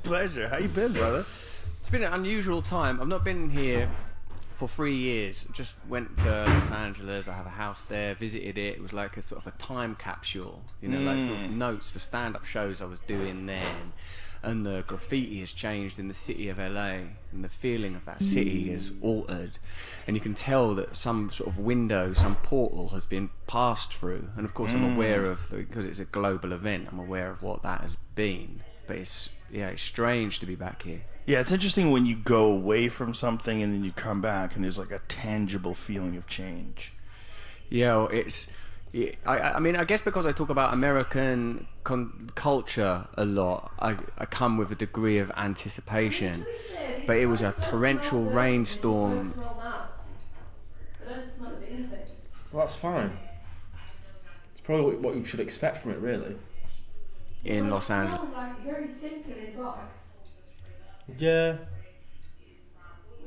Pleasure. How you been, brother? It's been an unusual time. I've not been here for 3 years. Just went to Los Angeles. I have a house there. Visited it. It was like a sort of a time capsule. You know, like sort of notes for stand-up shows I was doing then. And the graffiti has changed in the city of LA, and the feeling of that city is altered. And you can tell that some sort of window, some portal has been passed through. And of course, I'm aware of, because it's a global event, I'm aware of what that has been. But it's strange to be back here. Yeah, it's interesting when you go away from something and then you come back and there's like a tangible feeling of change. Yeah, well, I mean, I guess because I talk about American culture a lot, I come with a degree of anticipation. But it was a torrential rainstorm. Well, that's fine. It's probably what you should expect from it, really. In Los Angeles. It like very scented in box. Yeah.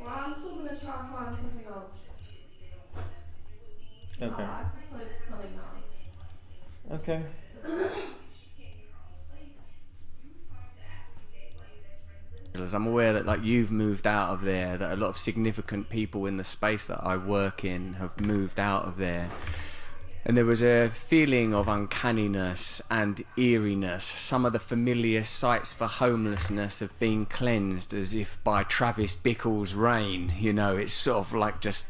Well, I'm still going to try and find something else. Okay. I feel like it's smelling now. Okay. I'm aware that like you've moved out of there, that a lot of significant people in the space that I work in have moved out of there. And there was a feeling of uncanniness and eeriness. Some of the familiar sites for homelessness have been cleansed as if by Travis Bickle's rain. You know, it's sort of like just...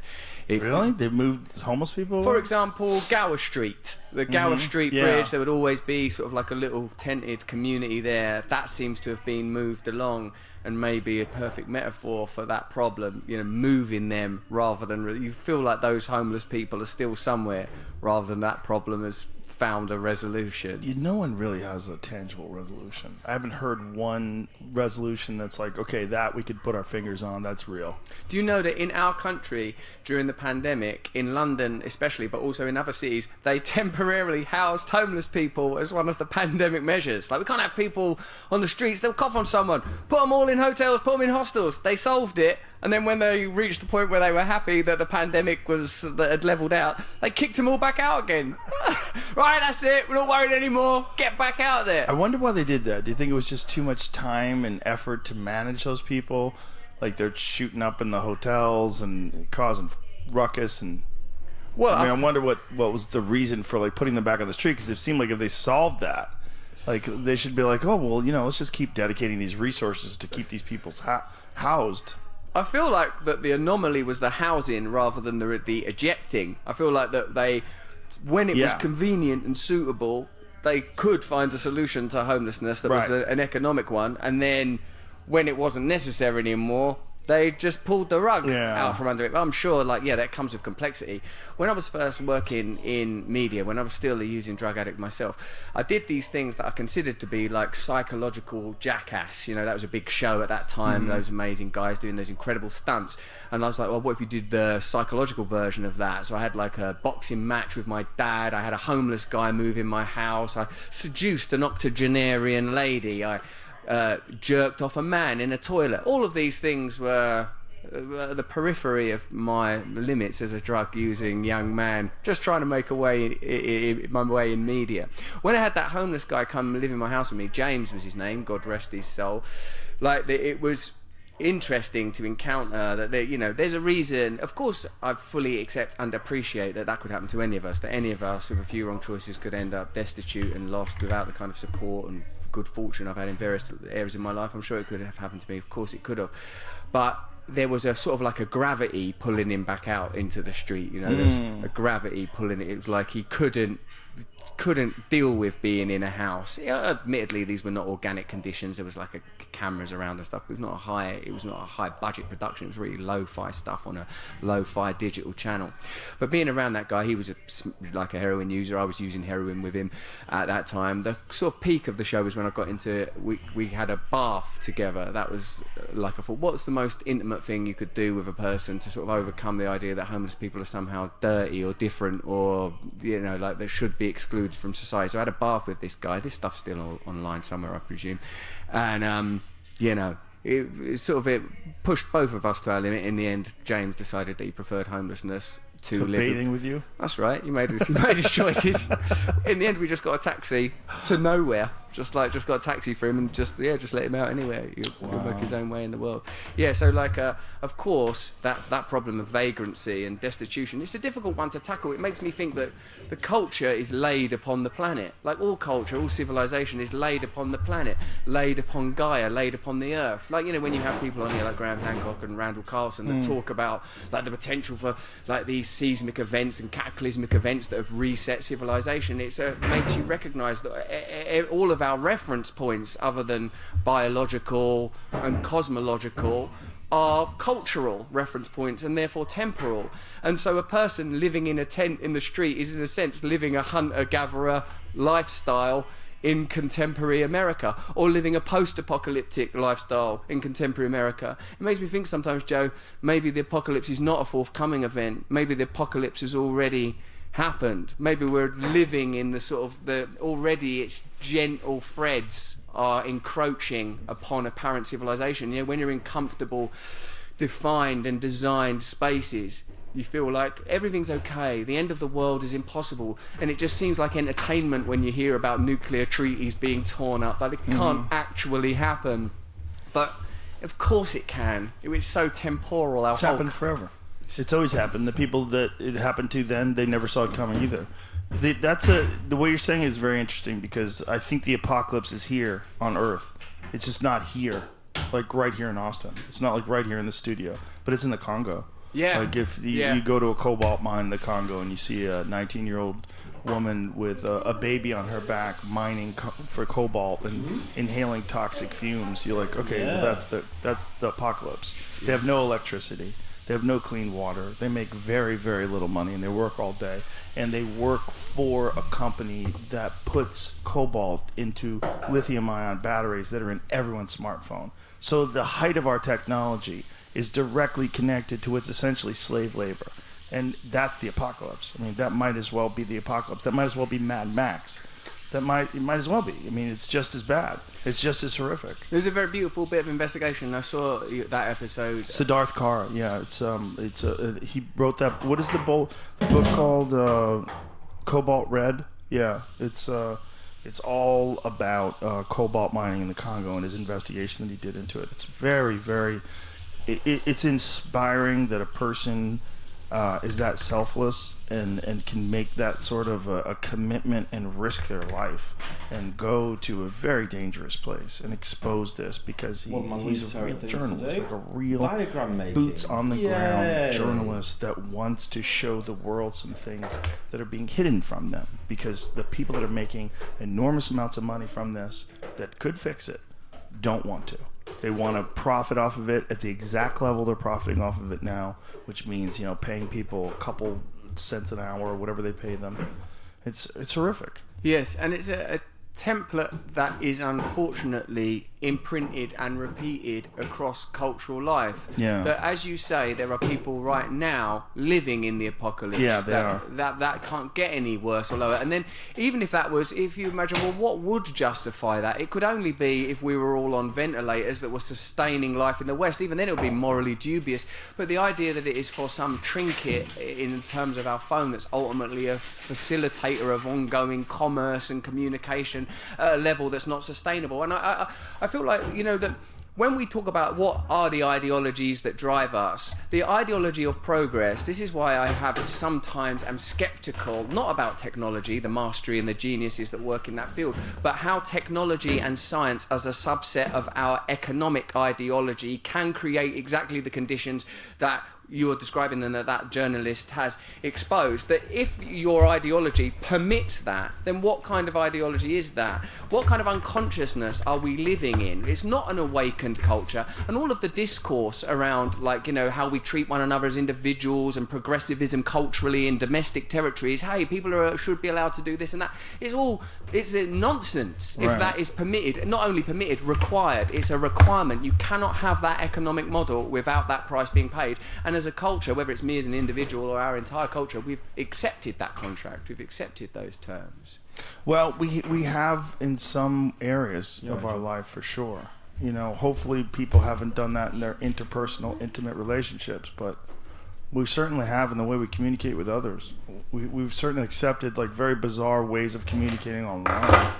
Really? They've moved homeless people? For example, Gower Street. The Gower Street Bridge, there would always be sort of like a little tented community there. That seems to have been moved along, and maybe a perfect metaphor for that problem, you know, moving them rather than... You feel like those homeless people are still somewhere rather than that problem has found a resolution. No one really has a tangible resolution. I haven't heard one resolution that's like, okay, that we could put our fingers on, that's real. Do you know that in our country, during the pandemic, in London especially, but also in other cities, they temporarily housed homeless people as one of the pandemic measures? Like, we can't have people on the streets, they'll cough on someone, put them all in hotels, put them in hostels. They solved it. And then when they reached the point where they were happy that the pandemic had leveled out, they kicked them all back out again. Right, that's it. We're not worried anymore. Get back out there. I wonder why they did that. Do you think it was just too much time and effort to manage those people? Like they're shooting up in the hotels and causing ruckus and... Well, I wonder what was the reason for like putting them back on the street, because it seemed like if they solved that, like they should be like, oh, well, you know, let's just keep dedicating these resources to keep these people housed. I feel like that the anomaly was the housing rather than the ejecting. I feel like that they, when it was convenient and suitable, they could find a solution to homelessness that was an economic one, and then when it wasn't necessary anymore, they just pulled the rug out from under it. But I'm sure, like, that comes with complexity. When I was first working in media, when I was still a using drug addict myself, I did these things that I considered to be like psychological jackass. You know, that was a big show at that time, those amazing guys doing those incredible stunts. And I was like, well, what if you did the psychological version of that? So I had like a boxing match with my dad. I had a homeless guy move in my house. I seduced an octogenarian lady. I jerked off a man in a toilet. All of these things were the periphery of my limits as a drug-using young man, just trying to make my way in media. When I had that homeless guy come live in my house with me, James was his name, God rest his soul, like it was interesting to encounter that there's a reason. Of course, I fully accept and appreciate that could happen to any of us, that any of us with a few wrong choices could end up destitute and lost without the kind of support and good fortune I've had in various areas in my life. I'm sure it could have happened to me. Of course it could have. But there was a sort of like a gravity pulling him back out into the street. You know, there was a gravity pulling it. It was like he couldn't deal with being in a house. Admittedly, these were not organic conditions. There was like cameras around and stuff. But it was not a high budget production. It was really lo-fi stuff on a lo-fi digital channel. But being around that guy, he was like a heroin user. I was using heroin with him at that time. The sort of peak of the show was when I got into we had a bath together. That was like, I thought, what's the most intimate thing you could do with a person to sort of overcome the idea that homeless people are somehow dirty or different, or like they should be excluded from society. So I had a bath with this guy. This stuff's still online somewhere, I presume. And it pushed both of us to our limit. In the end, James decided that he preferred homelessness to bathing with you. That's right. He made his choices. In the end, we just got a taxi to nowhere, Just got a taxi for him and just let him out anywhere. He'll work his own way in the world. Yeah, so like, of course, that problem of vagrancy and destitution, it's a difficult one to tackle. It makes me think that the culture is laid upon the planet. Like all culture, all civilization is laid upon the planet, laid upon Gaia, laid upon the earth. Like, when you have people on here like Graham Hancock and Randall Carlson that talk about like the potential for like these seismic events and cataclysmic events that have reset civilization, it makes you recognise that all of our reference points, other than biological and cosmological, are cultural reference points and therefore temporal. And so a person living in a tent in the street is in a sense living a hunter-gatherer lifestyle in contemporary America, or living a post-apocalyptic lifestyle in contemporary America. It makes me think sometimes, Joe, maybe the apocalypse is not a forthcoming event. Maybe the apocalypse has already happened. Maybe we're living in already its gentle threads are encroaching upon apparent civilization. When you're in comfortable, defined and designed spaces, you feel like everything's okay, the end of the world is impossible, and it just seems like entertainment when you hear about nuclear treaties being torn up, but it can't actually happen. But of course it can. It's so temporal. It's happened forever. It's always happened. The people that it happened to then, they never saw it coming either. The way you're saying is very interesting, because I think the apocalypse is here on Earth. It's just not here, like right here in Austin. It's not like right here in the studio, but it's in the Congo. Yeah. Like if you go to a cobalt mine in the Congo and you see a 19-year-old woman with a baby on her back mining for cobalt and inhaling toxic fumes, you're like, okay, well, that's the apocalypse. They have no electricity. They have no clean water. They make very, very little money, and they work all day. And they work for a company that puts cobalt into lithium-ion batteries that are in everyone's smartphone. So the height of our technology is directly connected to what's essentially slave labor. And that's the apocalypse. I mean, that might as well be the apocalypse. That might as well be Mad Max. It might as well be. I mean, it's just as bad. It's just as horrific. There's a very beautiful bit of investigation. I saw that episode. Siddharth Kara, yeah. He wrote that. What is the book called? Cobalt Red. Yeah, it's all about cobalt mining in the Congo and his investigation that he did into it. It's very, very. It's inspiring that a person is that selfless and can make that sort of a commitment and risk their life and go to a very dangerous place and expose this, because he's a real journalist, like a real boots on the ground journalist that wants to show the world some things that are being hidden from them, because the people that are making enormous amounts of money from this that could fix it don't want to. They want to profit off of it at the exact level they're profiting off of it now, which means, paying people a couple cents an hour or whatever they pay them. It's horrific. Yes, and it's a template that is unfortunately imprinted and repeated across cultural life. Yeah. That, as you say, there are people right now living in the apocalypse. Yeah, they are. That can't get any worse or lower. And then, even if you imagine, well, what would justify that? It could only be if we were all on ventilators that were sustaining life in the West. Even then, it would be morally dubious. But the idea that it is for some trinket in terms of our phone that's ultimately a facilitator of ongoing commerce and communication at a level that's not sustainable. And I feel like, that when we talk about what are the ideologies that drive us, the ideology of progress, this is why I sometimes am skeptical, not about technology, the mastery and the geniuses that work in that field, but how technology and science as a subset of our economic ideology can create exactly the conditions that you're describing and that journalist has exposed. That if your ideology permits that, then what kind of ideology is that? What kind of unconsciousness are we living in? It's not an awakened culture, and all of the discourse around, how we treat one another as individuals and progressivism culturally in domestic territories. Hey, people should be allowed to do this and that. It's a nonsense. Right. If that is permitted, not only permitted, required. It's a requirement. You cannot have that economic model without that price being paid. And as a culture, whether it's me as an individual or our entire culture, we've accepted that contract. We've accepted those terms. Well, we have in some areas of our life, for sure. Hopefully people haven't done that in their interpersonal, intimate relationships, but we certainly have in the way we communicate with others. We've certainly accepted very bizarre ways of communicating online.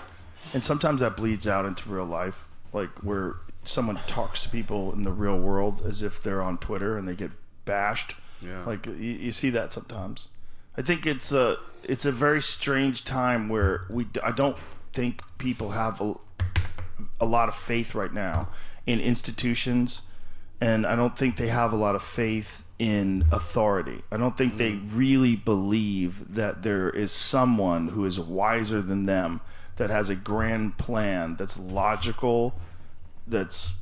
And sometimes that bleeds out into real life, like where someone talks to people in the real world as if they're on Twitter and they get bashed. Yeah. Like you see that sometimes. I think it's a very strange time where I don't think people have a lot of faith right now in institutions, and I don't think they have a lot of faith in authority. I don't think they really believe that there is someone who is wiser than them, that has a grand plan that's logical, that's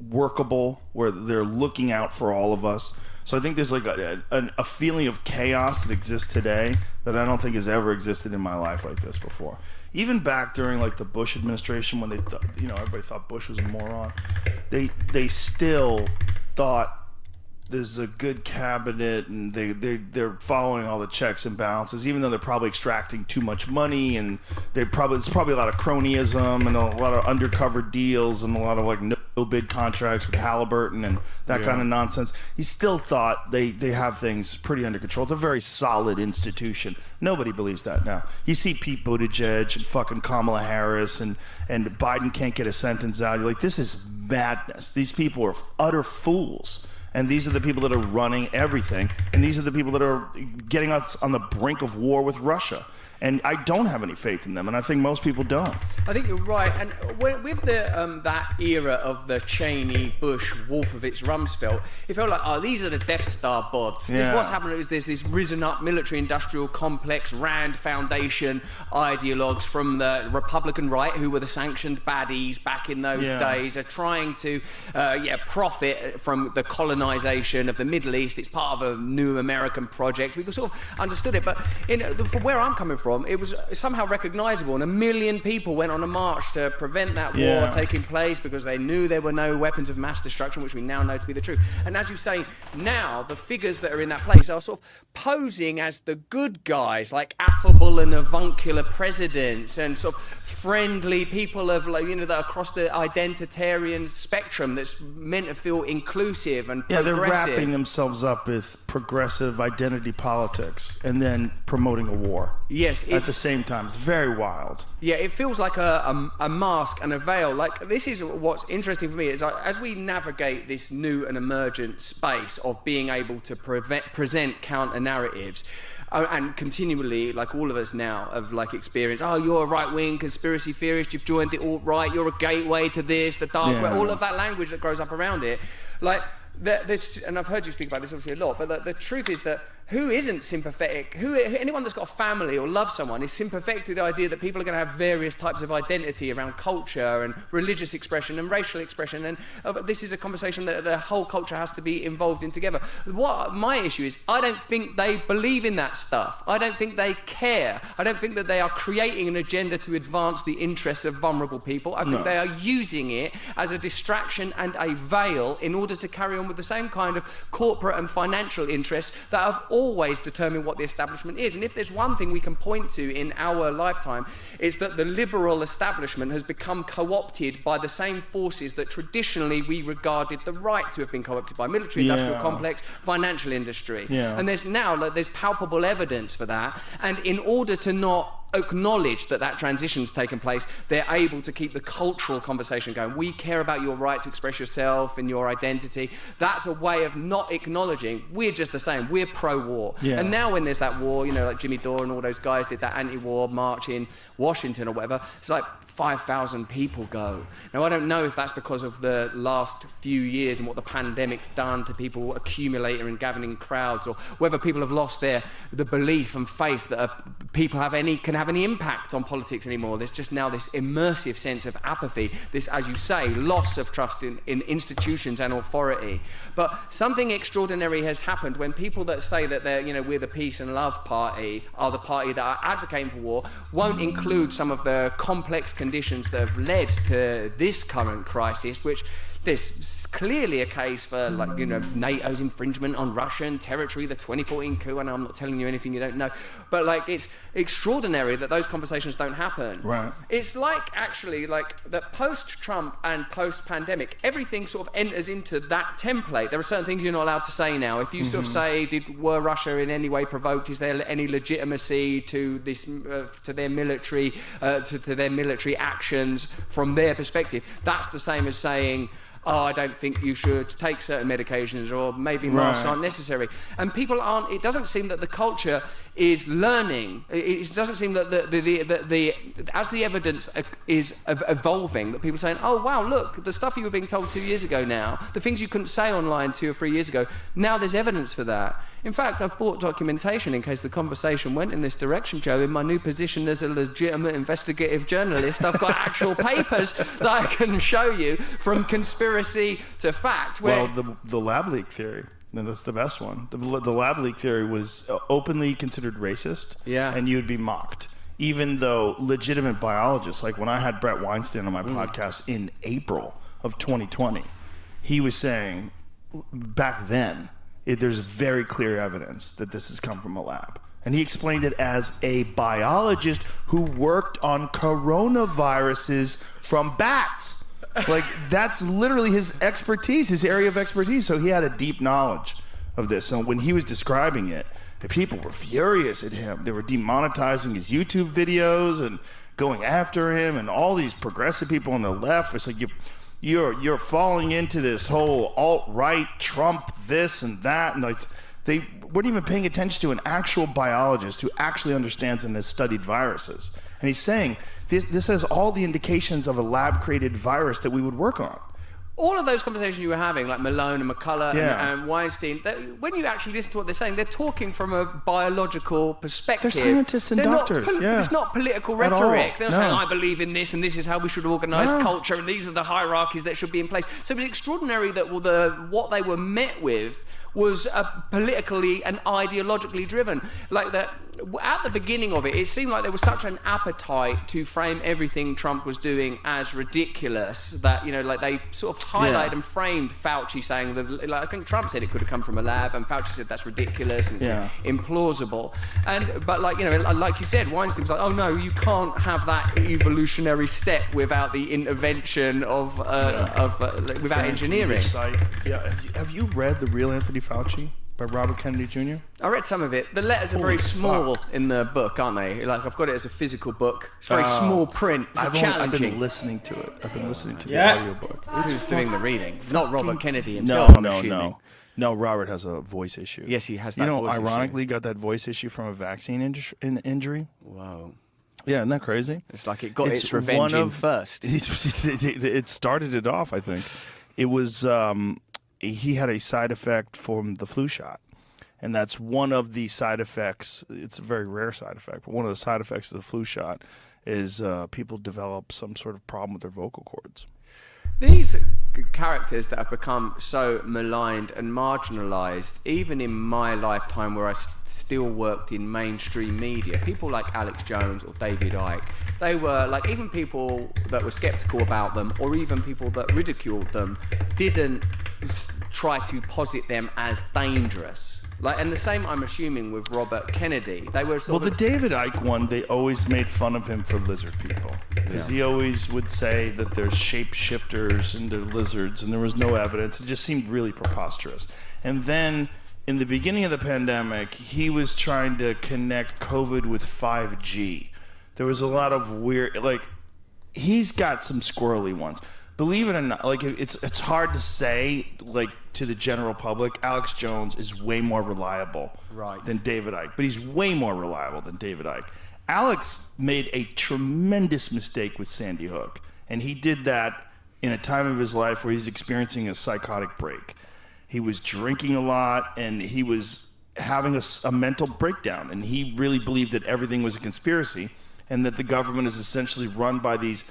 workable, where they're looking out for all of us. So I think there's like a feeling of chaos that exists today that I don't think has ever existed in my life like this before. Even back during like the Bush administration, when they thought, everybody thought Bush was a moron, they still thought there's a good cabinet, and they're following all the checks and balances, even though they're probably extracting too much money, and there's probably a lot of cronyism and a lot of undercover deals and a lot of like no bid contracts with Halliburton and that kind of nonsense. He still thought they have things pretty under control. It's a very solid institution. Nobody believes that now. You see Pete Buttigieg and fucking Kamala Harris, and Biden can't get a sentence out. You're like, this is madness. These people are utter fools. And these are the people that are running everything. And these are the people that are getting us on the brink of war with Russia. And I don't have any faith in them, and I think most people don't. I think you're right. And with that era of the Cheney, Bush, Wolfowitz, Rumsfeld, it felt like, these are the Death Star bods. Yeah. What's happened is there's this risen up military-industrial complex, Rand Foundation ideologues from the Republican right, who were the sanctioned baddies back in those days, are trying to profit from the colonization of the Middle East. It's part of a new American project. We sort of understood it, but from where I'm coming from, it was somehow recognizable, and 1 million people went on a march to prevent that war taking place because they knew there were no weapons of mass destruction, which we now know to be the truth. And as you say, now the figures that are in that place are sort of posing as the good guys, like affable and avuncular presidents and sort of friendly people of, like, that are across the identitarian spectrum that's meant to feel inclusive and progressive. Yeah, they're wrapping themselves up with progressive identity politics and then promoting a war. Yes, at the same time. It's very wild. Yeah, it feels like a mask and a veil. Like, this is what's interesting for me, is as we navigate this new and emergent space of being able to present counter-narratives, and continually, like all of us now, have like experienced, you're a right-wing conspiracy theorist, you've joined the alt-right, you're a gateway to this, the dark web, all of that language that grows up around it. Like, and I've heard you speak about this obviously a lot, but the truth is that who isn't sympathetic? Anyone that's got a family or loves someone is sympathetic to the idea that people are going to have various types of identity around culture and religious expression and racial expression, and this is a conversation that the whole culture has to be involved in together. What my issue is, I don't think they believe in that stuff. I don't think they care. I don't think that they are creating an agenda to advance the interests of vulnerable people. I think they are using it as a distraction and a veil in order to carry on with the same kind of corporate and financial interests that have always determined what the establishment is. And if there's one thing we can point to in our lifetime, it's that the liberal establishment has become co-opted by the same forces that traditionally we regarded the right to have been co-opted by: military-industrial complex, financial industry. And there's palpable evidence for that. And in order to not acknowledge that transition's taken place, they're able to keep the cultural conversation going. We care about your right to express yourself and your identity. That's a way of not acknowledging we're just the same. We're pro-war. And now when there's that war, like Jimmy Dore and all those guys did that anti-war march in Washington or whatever, it's like 5,000 people go. Now, I don't know if that's because of the last few years and what the pandemic's done to people accumulating and gathering crowds, or whether people have lost the belief and faith that people can have any impact on politics anymore. There's just now this immersive sense of apathy, this, as you say, loss of trust in institutions and authority. But something extraordinary has happened when people that say that we're the peace and love party are the party that are advocating for war, won't include some of the complex conditions that have led to this current crisis, which there's clearly a case for, like, you know, NATO's infringement on Russian territory, the 2014 coup. I know I'm not telling you anything you don't know, but like, it's extraordinary that those conversations don't happen. Right. It's like, actually, like, that post-Trump and post-pandemic, everything sort of enters into that template. There are certain things you're not allowed to say now. If you sort of say, were Russia in any way provoked? Is there any legitimacy to this, to their military, to their military actions from their perspective? That's the same as saying, oh, I don't think you should take certain medications, or maybe masks aren't necessary. And people aren't, it doesn't seem that the culture is learning. It doesn't seem that as the evidence is evolving, that people are saying, oh, wow, look, the stuff you were being told 2 years ago now, the things you couldn't say online 2 or 3 years ago, now there's evidence for that. In fact, I've bought documentation in case the conversation went in this direction, Joe. In my new position as a legitimate investigative journalist, I've got actual papers that I can show you, from conspiracy to fact. Well, the lab leak theory, and that's the best one. The lab leak theory was openly considered racist, and you'd be mocked. Even though legitimate biologists, like when I had Brett Weinstein on my podcast in April of 2020, he was saying back then, there's very clear evidence that this has come from a lab. And he explained it as a biologist who worked on coronaviruses from bats. Like, that's literally his expertise, his area of expertise. So he had a deep knowledge of this. So when he was describing it, the people were furious at him. They were demonetizing his YouTube videos and going after him, and all these progressive people on the left. It's like, you're falling into this whole alt-right Trump this and that, and like, they weren't even paying attention to an actual biologist who actually understands and has studied viruses. And he's saying this has all the indications of a lab-created virus that we would work on. All of those conversations you were having, like Malone and McCullough and Weinstein, when you actually listen to what they're saying, they're talking from a biological perspective. They're scientists and doctors. It's not political rhetoric. They're not saying, I believe in this, and this is how we should organise culture, and these are the hierarchies that should be in place. So it was extraordinary that what they were met with was politically and ideologically driven. Like that, at the beginning of it, it seemed like there was such an appetite to frame everything Trump was doing as ridiculous that, you know, like they sort of highlighted and framed Fauci saying that, like, I think Trump said it could have come from a lab, and Fauci said that's ridiculous and it's implausible. But like, you know, like you said, Weinstein was like, oh no, you can't have that evolutionary step without the intervention of without engineering. Have you read The Real Anthony Fauci by Robert Kennedy Jr.? I read some of it. The letters are very small in the book, aren't they? Like, I've got it as a physical book. It's very small print. It's challenging. I've been listening to it. I've been listening to the audiobook. Who's doing the reading? Not Robert Kennedy himself. No, Robert has a voice issue. Yes, he has that voice issue. Ironically, got that voice issue from a vaccine injury. Whoa. Yeah, isn't that crazy? It's like it got its revenge in first. It started it off, I think. It was... he had a side effect from the flu shot. And that's one of the side effects. It's a very rare side effect, but one of the side effects of the flu shot is people develop some sort of problem with their vocal cords. These characters that have become so maligned and marginalized, even in my lifetime where I still worked in mainstream media, people like Alex Jones or David Icke, they were like, even people that were skeptical about them, or even people that ridiculed them, didn't try to posit them as dangerous. Like, and the same, I'm assuming, with Robert Kennedy. They were sort of... the David Icke one, they always made fun of him for lizard people. Because he always would say that there's shapeshifters and they're lizards, and there was no evidence. It just seemed really preposterous. And then, in the beginning of the pandemic, he was trying to connect COVID with 5G. There was a lot of weird... Like, he's got some squirrely ones. Believe it or not, like, it's hard to say, like, to the general public, Alex Jones is way more reliable than David Icke. But he's way more reliable than David Icke. Alex made a tremendous mistake with Sandy Hook. And he did that in a time of his life where he's experiencing a psychotic break. He was drinking a lot, and he was having a mental breakdown. And he really believed that everything was a conspiracy, and that the government is essentially run by these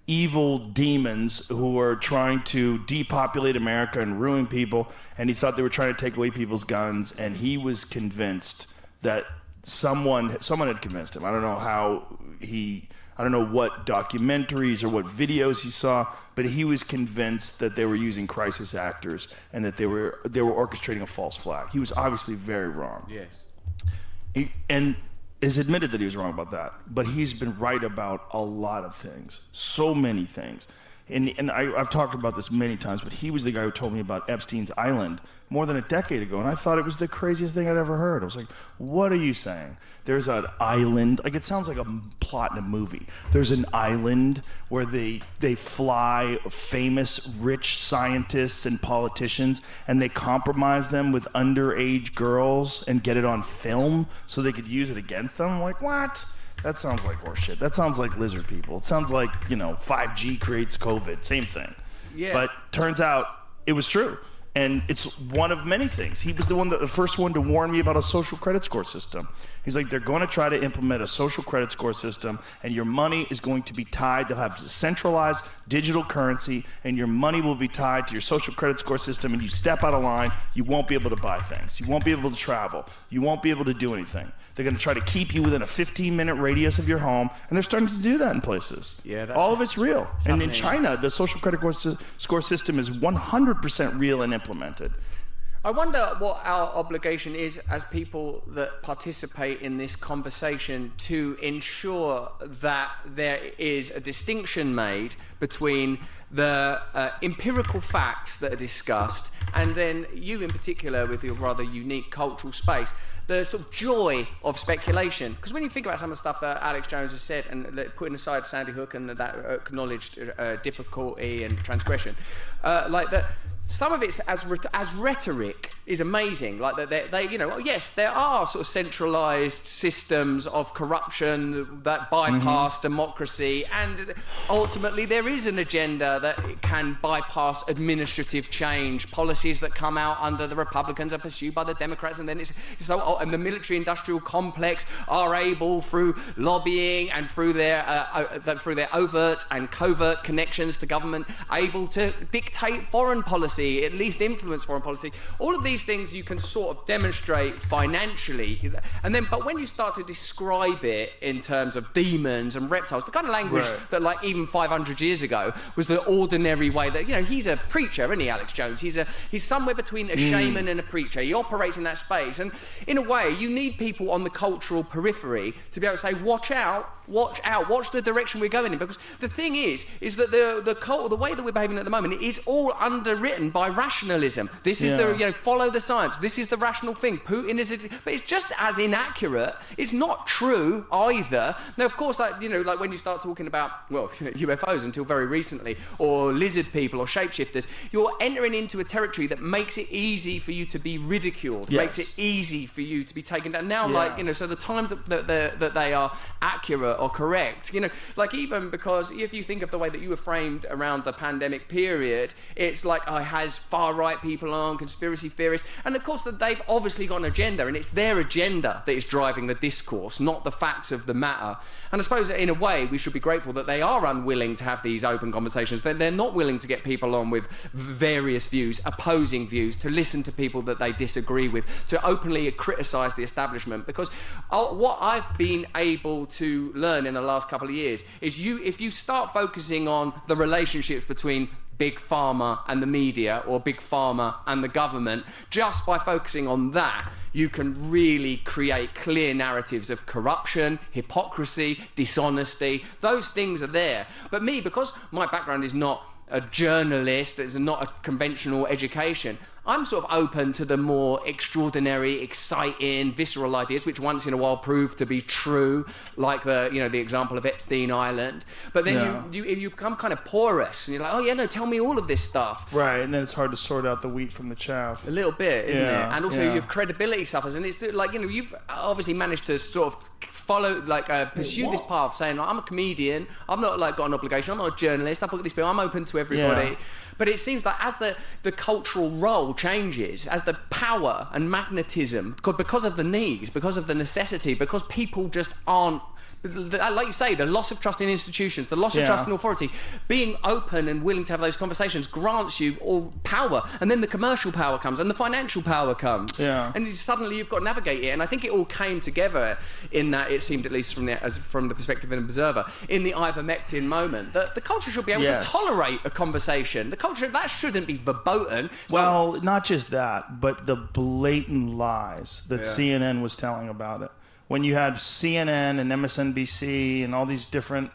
evil demons who are trying to depopulate America and ruin people, and he thought they were trying to take away people's guns, and he was convinced that someone had convinced him. I don't know how he I don't know what documentaries or what videos he saw, but he was convinced that they were using crisis actors and that they were orchestrating a false flag. He was obviously very wrong. Yes. And has admitted that he was wrong about that, but he's been right about a lot of things, so many things. And I've talked about this many times, but he was the guy who told me about Epstein's Island more than a decade ago, and I thought it was the craziest thing I'd ever heard. I was like, what are you saying? There's an island, like it sounds like a plot in a movie. There's an island where they fly famous rich scientists and politicians, and they compromise them with underage girls and get it on film so they could use it against them. I'm like, what? That sounds like horseshit. That sounds like lizard people. It sounds like, 5G creates COVID. Same thing. Yeah. But turns out it was true. And it's one of many things. He was the first one to warn me about a social credit score system. He's like, they're going to try to implement a social credit score system, and your money is going to be tied. They'll have a centralized digital currency, and your money will be tied to your social credit score system, and you step out of line, you won't be able to buy things. You won't be able to travel. You won't be able to do anything. They're going to try to keep you within a 15-minute radius of your home, and they're starting to do that in places. Yeah, that's all of it's real. And in happening. China, the social credit score system is 100% real and implemented. I wonder what our obligation is as people that participate in this conversation to ensure that there is a distinction made between the empirical facts that are discussed and then you in particular with your rather unique cultural space, the sort of joy of speculation. Because when you think about some of the stuff that Alex Jones has said, and putting aside Sandy Hook and that acknowledged difficulty and transgression, some of it's as rhetoric is amazing. Like that they yes, there are sort of centralised systems of corruption that bypass democracy, and ultimately there is an agenda that can bypass administrative change. Policies that come out under the Republicans are pursued by the Democrats, and then and the military-industrial complex are able, through lobbying and through their overt and covert connections to government, able to dictate foreign policy, at least influence foreign policy. All of these things you can sort of demonstrate financially, but when you start to describe it in terms of demons and reptiles, the kind of language that like even 500 years ago was the ordinary way that, he's a preacher, isn't he, Alex Jones? He's somewhere between a shaman and a preacher. He operates in that space, and in a way you need people on the cultural periphery to be able to say, watch out, watch the direction we're going in, because the thing is that the way that we're behaving at the moment, it is all underwritten by rationalism. This is follow the science. This is the rational thing. Putin is, but it's just as inaccurate. It's not true either. Now, of course, like when you start talking about UFOs until very recently, or lizard people or shapeshifters, you're entering into a territory that makes it easy for you to be ridiculed. Makes it easy for you to be taken down. Now, so the times that they are accurate or correct, even because if you think of the way that you were framed around the pandemic period, it's like, has far-right people on, conspiracy theorists, and of course that they've obviously got an agenda, and it's their agenda that is driving the discourse, not the facts of the matter. And I suppose in a way we should be grateful that they are unwilling to have these open conversations. They're not willing to get people on with various views, opposing views, to listen to people that they disagree with, to openly criticise the establishment. Because what I've been able to learn in the last couple of years is if you start focusing on the relationships between Big Pharma and the media, or Big Pharma and the government, just by focusing on that, you can really create clear narratives of corruption, hypocrisy, dishonesty. Those things are there. But me, because my background is not a journalist, it's not a conventional education, I'm sort of open to the more extraordinary, exciting, visceral ideas, which once in a while prove to be true, like the example of Epstein Island. But then you become kind of porous, and you're like, tell me all of this stuff. Right, and then it's hard to sort out the wheat from the chaff. A little bit, isn't it? And also your credibility suffers, and it's like, you've obviously managed to sort of follow, pursue this path, saying, I'm a comedian, I've not got an obligation, I'm not a journalist, I've got this film, I'm open to everybody. Yeah. But it seems like as the cultural role changes, as the power and magnetism, because of the needs, because of the necessity, because people just aren't like you say, the loss of trust in institutions, the loss of trust in authority, being open and willing to have those conversations grants you all power, and then the commercial power comes and the financial power comes, and suddenly you've got to navigate it. And I think it all came together in that, it seemed, at least from the perspective of an observer, in the ivermectin moment, that the culture should be able to tolerate a conversation. The culture, that shouldn't be verboten. Well, not just that, but the blatant lies that CNN was telling about it. When you had CNN and MSNBC and all these different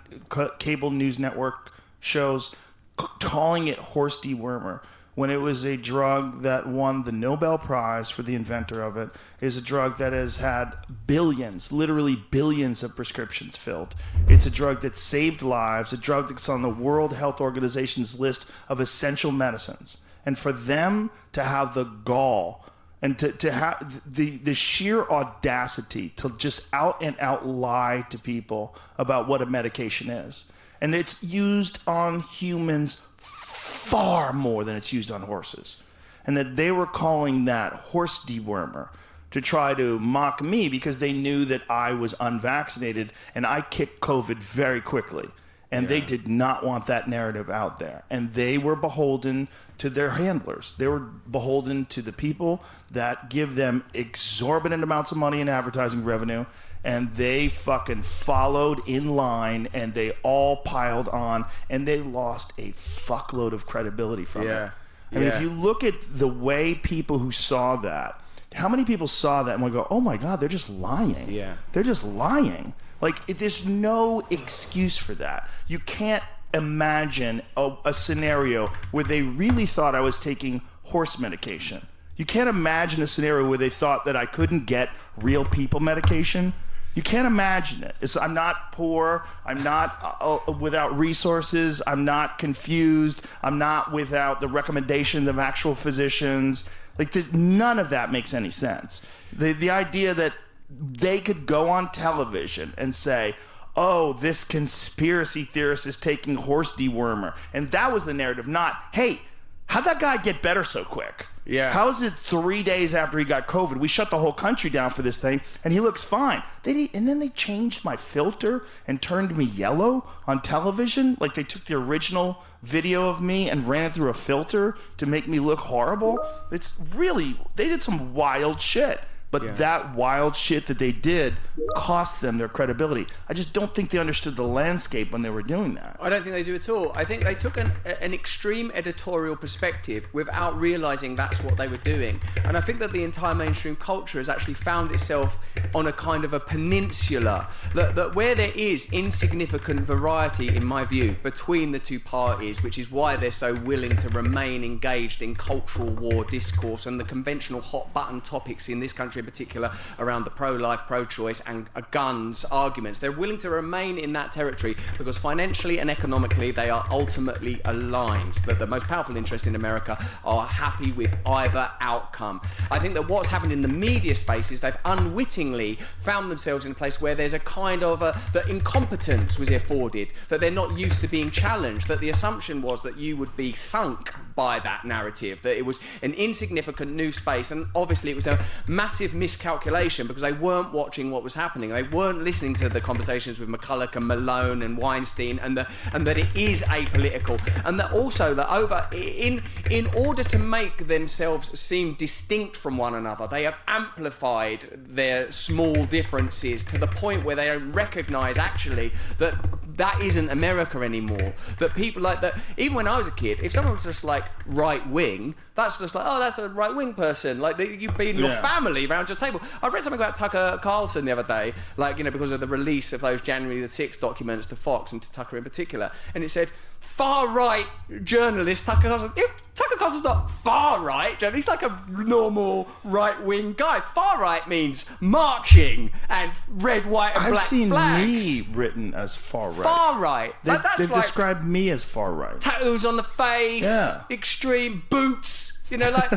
cable news network shows calling it horse dewormer, when it was a drug that won the Nobel Prize for the inventor of it, is a drug that has had billions, literally billions of prescriptions filled. It's a drug that saved lives, a drug that's on the World Health Organization's list of essential medicines. And for them to have the gall and to have the sheer audacity to just out and out lie to people about what a medication is. And it's used on humans far more than it's used on horses. And that they were calling that horse dewormer to try to mock me because they knew that I was unvaccinated and I kicked COVID very quickly. And they did not want that narrative out there. And they were beholden to their handlers. They were beholden to the people that give them exorbitant amounts of money in advertising revenue. And they fucking followed in line, and they all piled on, and they lost a fuckload of credibility from it. I mean, if you look at the way people who saw that, how many people saw that and would go, oh my God, they're just lying. They're just lying. Like, there's no excuse for that. You can't imagine a scenario where they really thought I was taking horse medication. You can't imagine a scenario where they thought that I couldn't get real people medication. You can't imagine it. I'm not poor. I'm not without resources. I'm not confused. I'm not without the recommendations of actual physicians. Like, none of that makes any sense. The idea that they could go on television and say, oh, this conspiracy theorist is taking horse dewormer. And that was the narrative, not, hey, how'd that guy get better so quick? How is it 3 days after he got COVID, we shut the whole country down for this thing, and he looks fine? And then they changed my filter and turned me yellow on television. Like, they took the original video of me and ran it through a filter to make me look horrible. It's really, they did some wild shit. But that wild shit that they did cost them their credibility. I just don't think they understood the landscape when they were doing that. I don't think they do at all. I think they took an extreme editorial perspective without realising that's what they were doing. And I think that the entire mainstream culture has actually found itself on a kind of a peninsula, that where there is insignificant variety, in my view, between the two parties, which is why they're so willing to remain engaged in cultural war discourse and the conventional hot button topics in this country in particular around the pro-life, pro-choice and guns arguments. They're willing to remain in that territory because financially and economically they are ultimately aligned. That the most powerful interests in America are happy with either outcome. I think that what's happened in the media space is they've unwittingly found themselves in a place where there's a kind of that incompetence was afforded, that they're not used to being challenged, that the assumption was that you would be sunk by that narrative, that it was an insignificant new space, and obviously it was a massive miscalculation because they weren't watching what was happening. They weren't listening to the conversations with McCulloch and Malone and Weinstein, and that it is apolitical, and that also that in order to make themselves seem distinct from one another, they have amplified their small differences to the point where they don't recognise actually that isn't America anymore. That people like that. Even when I was a kid, if someone was just like right wing, that's just like, oh, that's a right wing person. Like you've been your family around your table. I read something about Tucker Carlson the other day, like, you know, because of the release of those January the 6th documents to Fox and to Tucker in particular, and it said far right journalist Tucker Carlson. If Tucker Carlson's not far right, he's like a normal right wing guy. Far right means marching and red, white, and black flags. I've seen me written as far right. Far right. They've described me as far right. Tattoos on the face, extreme boots. You know, like,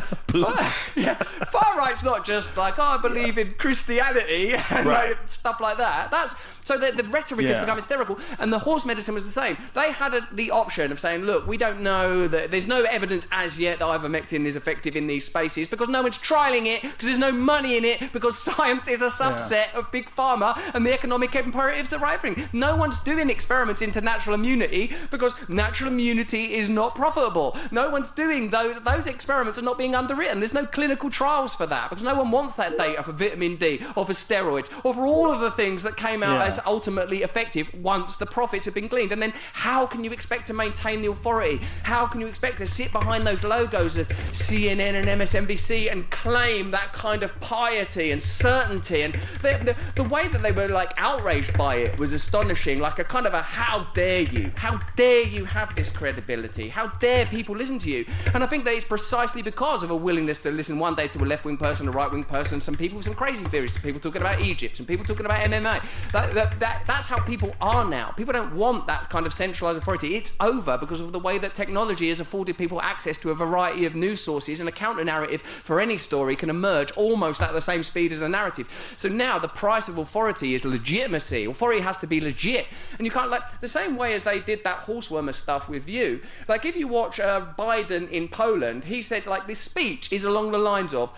far right's not just like, I believe in Christianity and like, stuff like that. That's so the rhetoric has become hysterical, and the horse medicine was the same. They had the option of saying, look, we don't know that there's no evidence as yet that ivermectin is effective in these spaces because no one's trialing it because there's no money in it because science is a subset of big pharma and the economic imperatives the right thing. No one's doing experiments into natural immunity because natural immunity is not profitable. No one's doing those experiments are not being underwritten. There's no clinical trials for that because no one wants that data for vitamin D or for steroids or for all of the things that came out as ultimately effective once the profits have been gleaned. And then how can you expect to maintain the authority? How can you expect to sit behind those logos of CNN and MSNBC and claim that kind of piety and certainty? And the way that they were like outraged by it was astonishing, like a kind of a how dare you have this credibility, how dare people listen to you. And I think that it's precisely because of a willingness to listen one day to a left-wing person, a right-wing person, some people with some crazy theories, some people talking about Egypt, some people talking about MMA. That's how people are now. People don't want that kind of centralised authority. It's over because of the way that technology has afforded people access to a variety of news sources, and a counter-narrative for any story can emerge almost at the same speed as a narrative. So now the price of authority is legitimacy. Authority has to be legit. And you can't, like, the same way as they did that horsewormer stuff with you. Like, if you watch Biden in Poland, he said, like, this speech is along the lines of,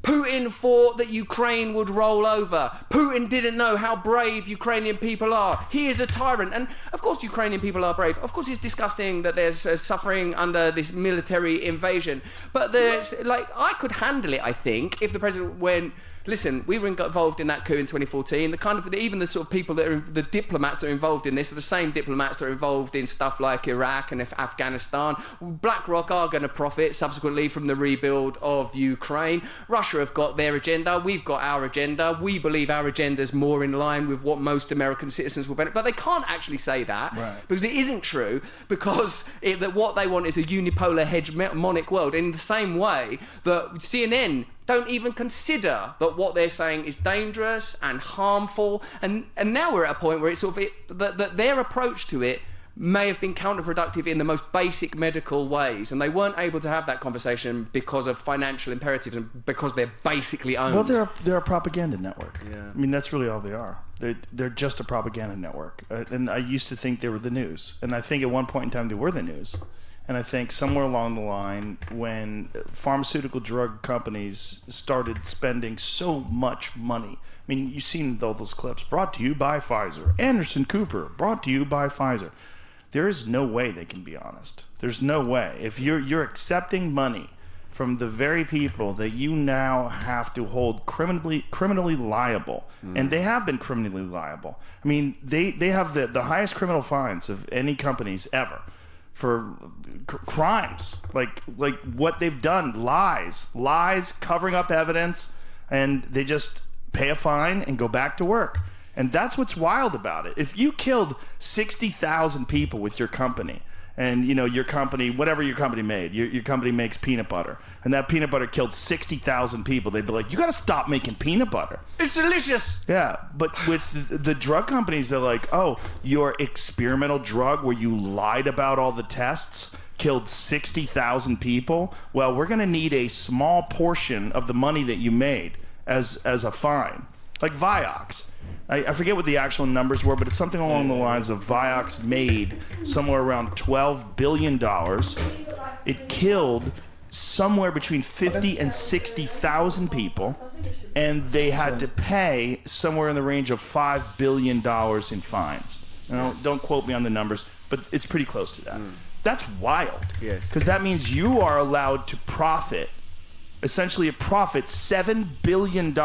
Putin thought that Ukraine would roll over. Putin didn't know how brave Ukrainian people are. He is a tyrant. And of course Ukrainian people are brave. Of course it's disgusting that there's suffering under this military invasion. But there's, like, I could handle it, I think, if the president went, listen, we were involved in that coup in 2014. The kind of, even the sort of people that are, the diplomats that are involved in this are the same diplomats that are involved in stuff like Iraq and Afghanistan. BlackRock are going to profit subsequently from the rebuild of Ukraine. Russia have got their agenda. We've got our agenda. We believe our agenda is more in line with what most American citizens will benefit. But they can't actually say that because it isn't true, because that what they want is a unipolar hegemonic world, in the same way that CNN don't even consider that what they're saying is dangerous and harmful. And now we're at a point where it's sort of that their approach to it may have been counterproductive in the most basic medical ways, and they weren't able to have that conversation because of financial imperatives and because they're basically owned. Well, they're a propaganda network. Yeah. I mean, that's really all they are. They're just a propaganda network. And I used to think they were the news, and I think at one point in time they were the news. And I think somewhere along the line, when pharmaceutical drug companies started spending so much money, I mean, you've seen all those clips, brought to you by Pfizer, Anderson Cooper, brought to you by Pfizer. There is no way they can be honest. There's no way. If you're accepting money from the very people that you now have to hold criminally liable, and they have been criminally liable. I mean, they have the highest criminal fines of any companies ever for crimes like what they've done, lies, covering up evidence, and they just pay a fine and go back to work. And that's what's wild about it. If you killed 60,000 people with your company, and you know your company, whatever your company made, your company makes peanut butter, and that peanut butter killed 60,000 people, they'd be like, you got to stop making peanut butter. It's delicious. Yeah, but with the drug companies, they're like, oh, your experimental drug where you lied about all the tests killed 60,000 people. Well, we're going to need a small portion of the money that you made as a fine, like Vioxx. I forget what the actual numbers were, but it's something along the lines of Vioxx made somewhere around $12 billion. It killed somewhere between 50 and 60,000 people, and they had to pay somewhere in the range of $5 billion in fines. Now, don't quote me on the numbers, but it's pretty close to that. That's wild. Yes. Because that means you are allowed to profit, essentially profit $7 billion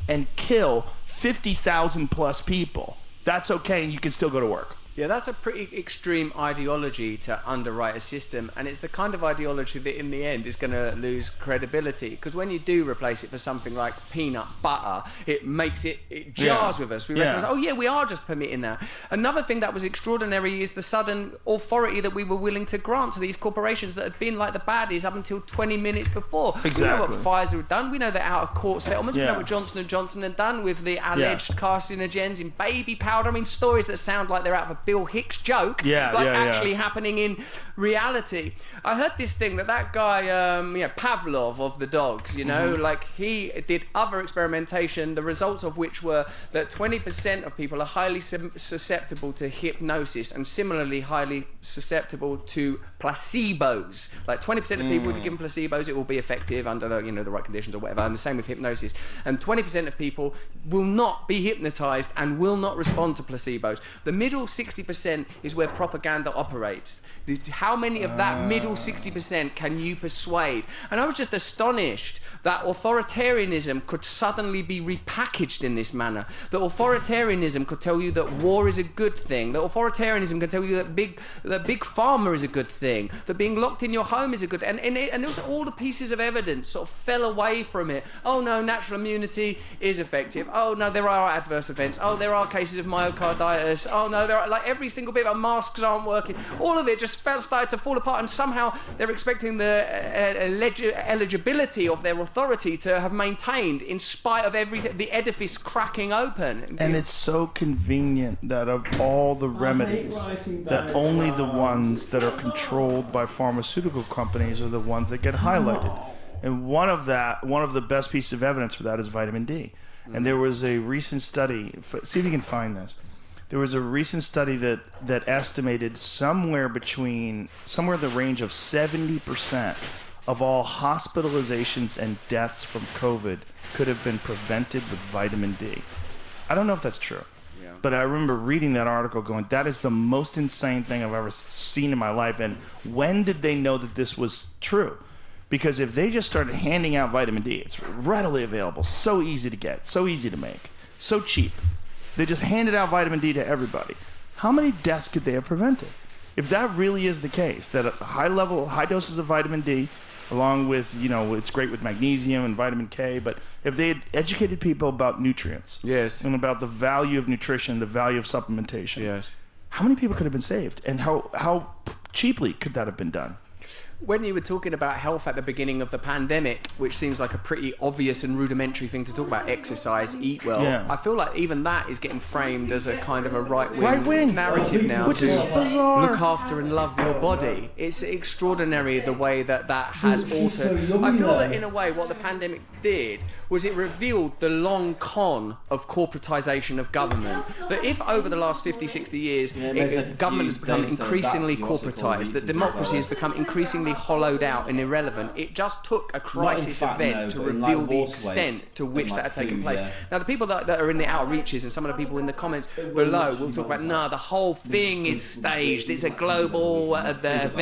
and kill 50,000 plus people. That's okay, and you can still go to work. Yeah, that's a pretty extreme ideology to underwrite a system, and it's the kind of ideology that in the end is going to lose credibility, because when you do replace it for something like peanut butter, it makes it jars with us. We recognize, oh yeah, we are just permitting that. Another thing that was extraordinary is the sudden authority that we were willing to grant to these corporations that had been like the baddies up until 20 minutes before. Exactly. We know what Pfizer had done. We know the out-of-court settlements. We know what Johnson & Johnson had done with the alleged carcinogens in baby powder. I mean, stories that sound like they're out of a Bill Hicks joke, actually happening in reality. I heard this thing that guy, Pavlov of the dogs, like he did other experimentation, the results of which were that 20% of people are highly susceptible to hypnosis and similarly highly susceptible to placebos. Like 20% of people, if you give them placebos, it will be effective under the right conditions or whatever, and the same with hypnosis. And 20% of people will not be hypnotized and will not respond to placebos. The middle 60% is where propaganda operates. How many of that middle 60% can you persuade? And I was just astonished that authoritarianism could suddenly be repackaged in this manner. That authoritarianism could tell you that war is a good thing. That authoritarianism can tell you that big pharma is a good thing. That being locked in your home is a good thing. And also all the pieces of evidence sort of fell away from it. Oh no, natural immunity is effective. Oh no, there are adverse events. Oh, there are cases of myocarditis. Oh no, there are, like, every single bit of masks aren't working. All of it just started to fall apart, and somehow they're expecting the eligibility of their authority to have maintained in spite of the edifice cracking open. And it's so convenient that of all the remedies, that only the ones that are controlled by pharmaceutical companies are the ones that get highlighted. And one of the best pieces of evidence for that is vitamin D. And there was a recent study, see if you can find this. There was a recent study that estimated somewhere in the range of 70% of all hospitalizations and deaths from COVID could have been prevented with vitamin D. I don't know if that's true, but I remember reading that article going, that is the most insane thing I've ever seen in my life. And when did they know that this was true? Because if they just started handing out vitamin D, it's readily available, so easy to get, so easy to make, so cheap. They just handed out vitamin D to everybody. How many deaths could they have prevented? If that really is the case, that high doses of vitamin D, along with, it's great with magnesium and vitamin K, but if they had educated people about nutrients, and about the value of nutrition, the value of supplementation, how many people could have been saved? And how cheaply could that have been done? When you were talking about health at the beginning of the pandemic, which seems like a pretty obvious and rudimentary thing to talk about, exercise, eat well, I feel like even that is getting framed as a kind of a right-wing narrative now. Which is bizarre. Look after and love your body. It's extraordinary the way that has altered. I feel that in a way what the pandemic did was it revealed the long con of corporatization of government. That if over the last 50, 60 years, government has become increasingly corporatized, that democracy has become increasingly hollowed out and irrelevant, it just took a crisis event to reveal the extent to which that had taken place. Now, the people that are in the outreaches and some of the people in the comments below will talk about, no, the whole thing is staged. It's a global event.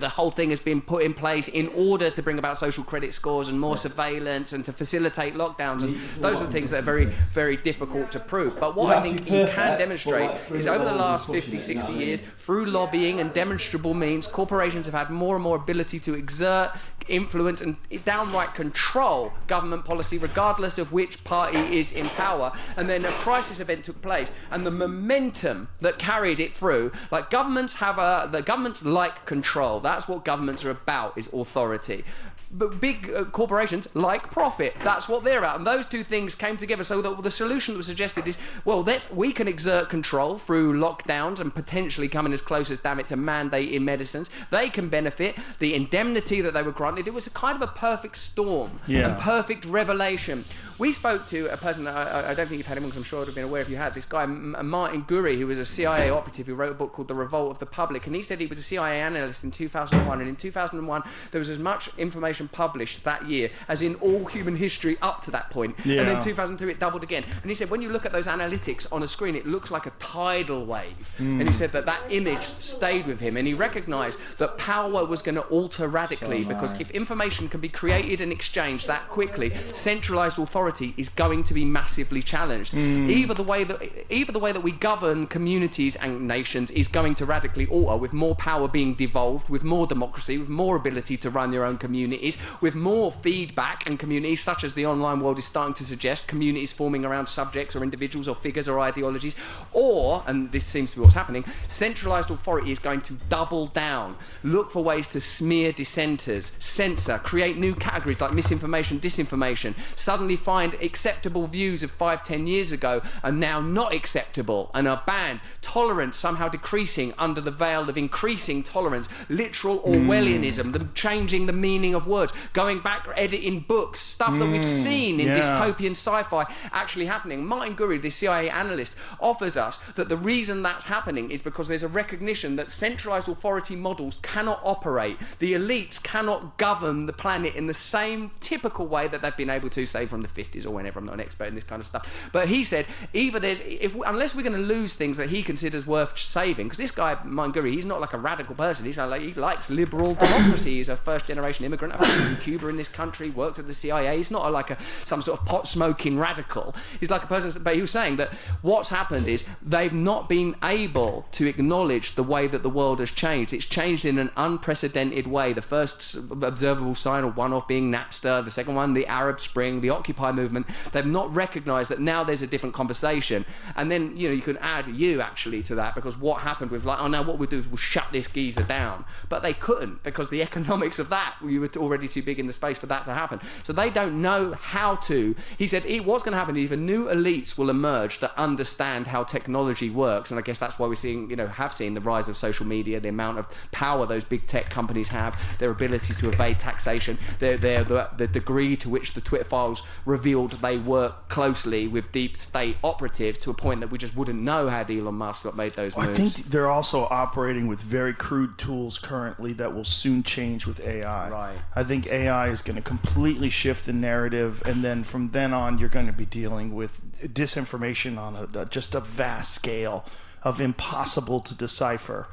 The whole thing has been put in place in order to bring about social credit scores and more surveillance and to facilitate lockdowns. And those are things that are very, very difficult to prove. But what I think you can demonstrate is over the last 50, 60 years, through lobbying and demonstrable means, corporations have had more and more ability to exert influence and downright control government policy, regardless of which party is in power. And then a crisis event took place, and the momentum that carried it through, like governments the governments like control. That's what governments are about, is authority. But big corporations like profit. That's what they're about. And those two things came together. So the solution that was suggested is, well, we can exert control through lockdowns and potentially coming as close as, damn it, to mandating medicines. They can benefit. The indemnity that they were granted, it was a kind of a perfect storm and perfect revelation. We spoke to a person, I don't think you've had him, because I'm sure I would have been aware if you had, this guy, Martin Gurry, who was a CIA operative who wrote a book called The Revolt of the Public. And he said he was a CIA analyst in 2001. And in 2001, there was as much information published that year as in all human history up to that point. And then 2002 it doubled again. And he said when you look at those analytics on a screen, it looks like a tidal wave. And he said that image stayed with him, and he recognized that power was going to alter radically, because if information can be created and exchanged that quickly, centralized authority is going to be massively challenged. Either the way that we govern communities and nations is going to radically alter, with more power being devolved, with more democracy, with more ability to run your own community, communities, with more feedback and communities, such as the online world is starting to suggest, communities forming around subjects or individuals or figures or ideologies, or, and this seems to be what's happening, centralised authority is going to double down, look for ways to smear dissenters, censor, create new categories like misinformation, disinformation, suddenly find acceptable views of 5-10 years ago are now not acceptable and are banned, tolerance somehow decreasing under the veil of increasing tolerance, literal Orwellianism, them changing the meaning of words, going back, editing books, stuff that we've seen in dystopian sci-fi actually happening. Martin Gurry, the CIA analyst, offers us that the reason that's happening is because there's a recognition that centralized authority models cannot operate. The elites cannot govern the planet in the same typical way that they've been able to, say, from the 50s or whenever. I'm not an expert in this kind of stuff. But he said, either there's, unless we're going to lose things that he considers worth saving, because this guy, Martin Gurry, he's not like a radical person. He's like, he likes liberal democracy. He's a first-generation immigrant from Cuba in this country, worked at the CIA. He's not some sort of pot-smoking radical. He's like a person, but he was saying that what's happened is they've not been able to acknowledge the way that the world has changed. It's changed in an unprecedented way. The first observable sign of one-off being Napster, the second one, the Arab Spring, the Occupy movement. They've not recognised that now there's a different conversation. And then, you can add you actually to that, because what happened with now what we'll do is we'll shut this geezer down. But they couldn't, because the economics of that, we were already too big in the space for that to happen. So they don't know how to. He said what's going to happen is the new elites will emerge that understand how technology works, and I guess that's why we're seeing, have seen the rise of social media, the amount of power those big tech companies have, their abilities to evade taxation, the degree to which the Twitter files revealed they work closely with deep state operatives to a point that we just wouldn't know had Elon Musk made those moves. I think they're also operating with very crude tools currently that will soon change with AI. Right. I think AI is going to completely shift the narrative, and then from then on, you're going to be dealing with disinformation on just a vast scale of impossible to decipher.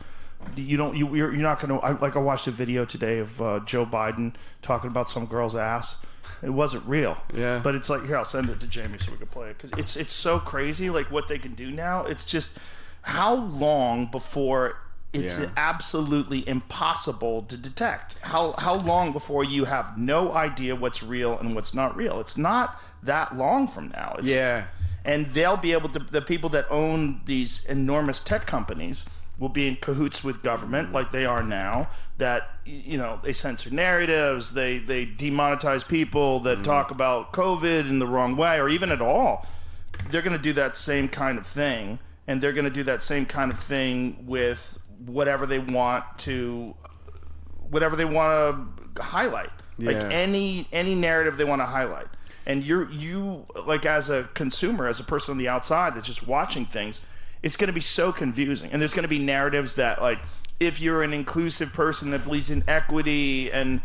You're not going to. I watched a video today of Joe Biden talking about some girl's ass. It wasn't real. Yeah. But it's like, here, I'll send it to Jamie so we can play it, because it's so crazy, like what they can do now. It's just how long before it's absolutely impossible to detect. How long before you have no idea what's real and what's not real? It's not that long from now. And they'll be able to, the people that own these enormous tech companies will be in cahoots with government like they are now, that they censor narratives, they demonetize people that talk about COVID in the wrong way or even at all. They're going to do that same kind of thing, and they're going to do that same kind of thing with whatever they want to highlight. Like any narrative they want to highlight. And you like, as a consumer, as a person on the outside that's just watching things, it's going to be so confusing. And there's going to be narratives that, like, if you're an inclusive person that believes in equity and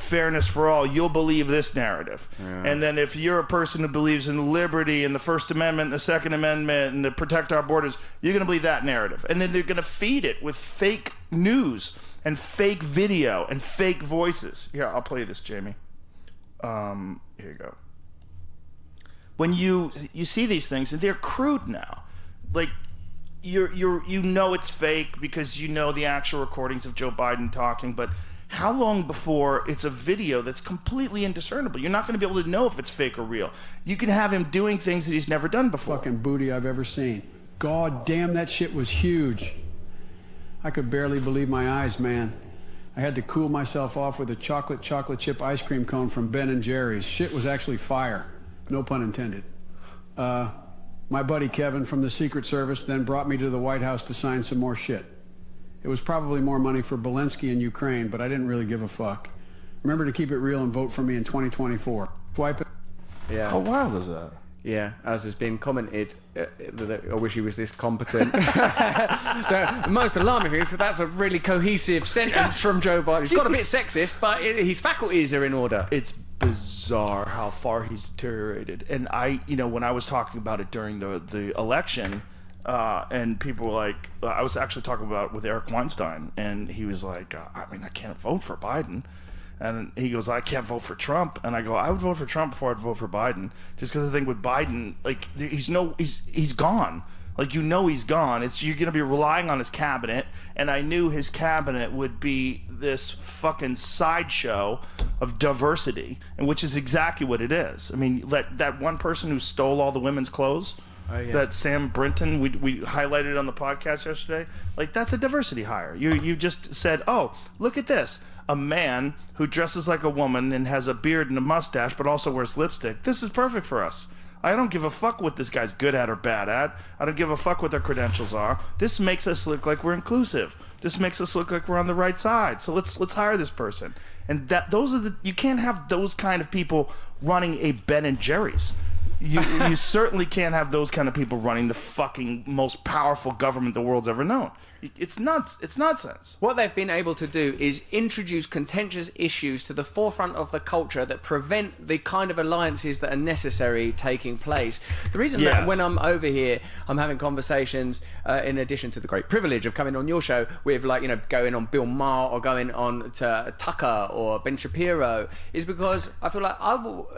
fairness for all, you'll believe this narrative. And then if you're a person who believes in liberty and the First Amendment and the Second Amendment and to protect our borders, you're going to believe that narrative. And then they're going to feed it with fake news and fake video and fake voices. Here, I'll play this, Jamie. Here you go. When you see these things, and they're crude now, like you know it's fake because you know the actual recordings of Joe Biden talking, but how long before it's a video that's completely indiscernible? You're not going to be able to know if it's fake or real. You can have him doing things that he's never done before. Fucking booty I've ever seen. God damn, that shit was huge. I could barely believe my eyes, man. I had to cool myself off with a chocolate chip ice cream cone from Ben & Jerry's. Shit was actually fire. No pun intended. My buddy Kevin from the Secret Service then brought me to the White House to sign some more shit. It was probably more money for Zelensky in Ukraine, but I didn't really give a fuck. Remember to keep it real and vote for me in 2024. Swipe it. Yeah. How wild is that? Yeah, as has been commented, I wish he was this competent. The most alarming thing is that that's a really cohesive sentence from Joe Biden. He's got a bit sexist, but his faculties are in order. It's bizarre how far he's deteriorated. And when I was talking about it during the election, and people were like, I was actually talking about it with Eric Weinstein, and he was like, I can't vote for Biden. And he goes, I can't vote for Trump. And I go, I would vote for Trump before I'd vote for Biden. Just because I think with Biden, like, he's gone. Like, he's gone. You're going to be relying on his cabinet, and I knew his cabinet would be this fucking sideshow of diversity, and which is exactly what it is. I mean, that one person who stole all the women's clothes, that Sam Brinton, we highlighted on the podcast yesterday, like, that's a diversity hire. You just said, oh, look at this. A man who dresses like a woman and has a beard and a mustache, but also wears lipstick. This is perfect for us. I don't give a fuck what this guy's good at or bad at. I don't give a fuck what their credentials are. This makes us look like we're inclusive. This makes us look like we're on the right side. So let's hire this person. And you can't have those kind of people running a Ben and Jerry's. You certainly can't have those kind of people running the fucking most powerful government the world's ever known. It's nuts. It's nonsense. What they've been able to do is introduce contentious issues to the forefront of the culture that prevent the kind of alliances that are necessary taking place. The reason that when I'm over here, I'm having conversations, in addition to the great privilege of coming on your show with, like, going on Bill Maher or going on to Tucker or Ben Shapiro, is because I feel like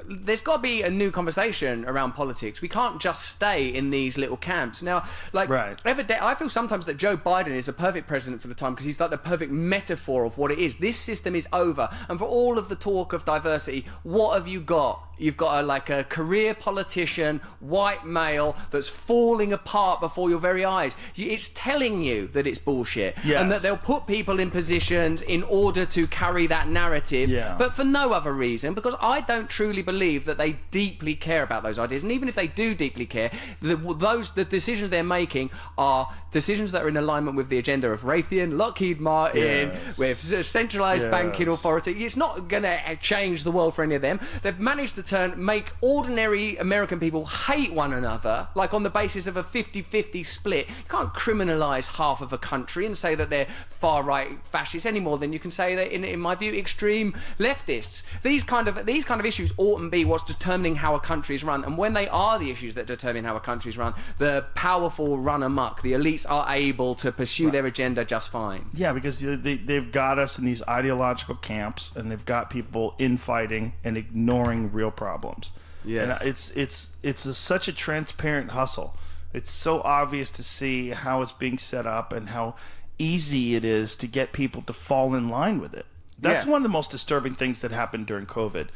there's got to be a new conversation around politics. We can't just stay in these little camps. Now, like, I feel sometimes that Joe Biden is the perfect president for the time because he's like the perfect metaphor of what it is. This system is over, and for all of the talk of diversity, what have you got? You've got a career politician, white male, that's falling apart before your very eyes. It's telling you that it's bullshit, and that they'll put people in positions in order to carry that narrative, but for no other reason, because I don't truly believe that they deeply care about those ideas. And even if they do deeply care, the decisions they're making are decisions that are in alignment with the agenda of Raytheon, Lockheed Martin, with centralized banking authority. It's not going to change the world for any of them. They've managed to make ordinary American people hate one another, like on the basis of a 50-50 split. You can't criminalize half of a country and say that they're far-right fascists any more than you can say that, in my view, extreme leftists. These kind of issues oughtn't be what's determining how a country is run. And when they are the issues that determine how a country is run, the powerful run amok. The elites are able to pursue their agenda just fine. Yeah, because they've got us in these ideological camps, and they've got people infighting and ignoring real problems. Yes. And it's such a transparent hustle. It's so obvious to see how it's being set up and how easy it is to get people to fall in line with it. That's one of the most disturbing things that happened during COVID,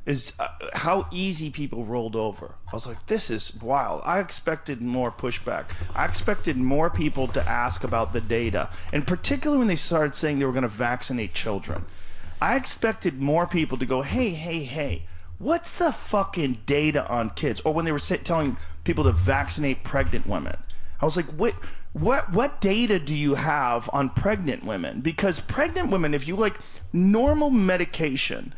is how easy people rolled over. I was like, this is wild. I expected more pushback. I expected more people to ask about the data, and particularly when they started saying they were going to vaccinate children. I expected more people to go, hey, what's the fucking data on kids? Or when they were telling people to vaccinate pregnant women. I was like, what data do you have on pregnant women? Because pregnant women, if you like normal medication,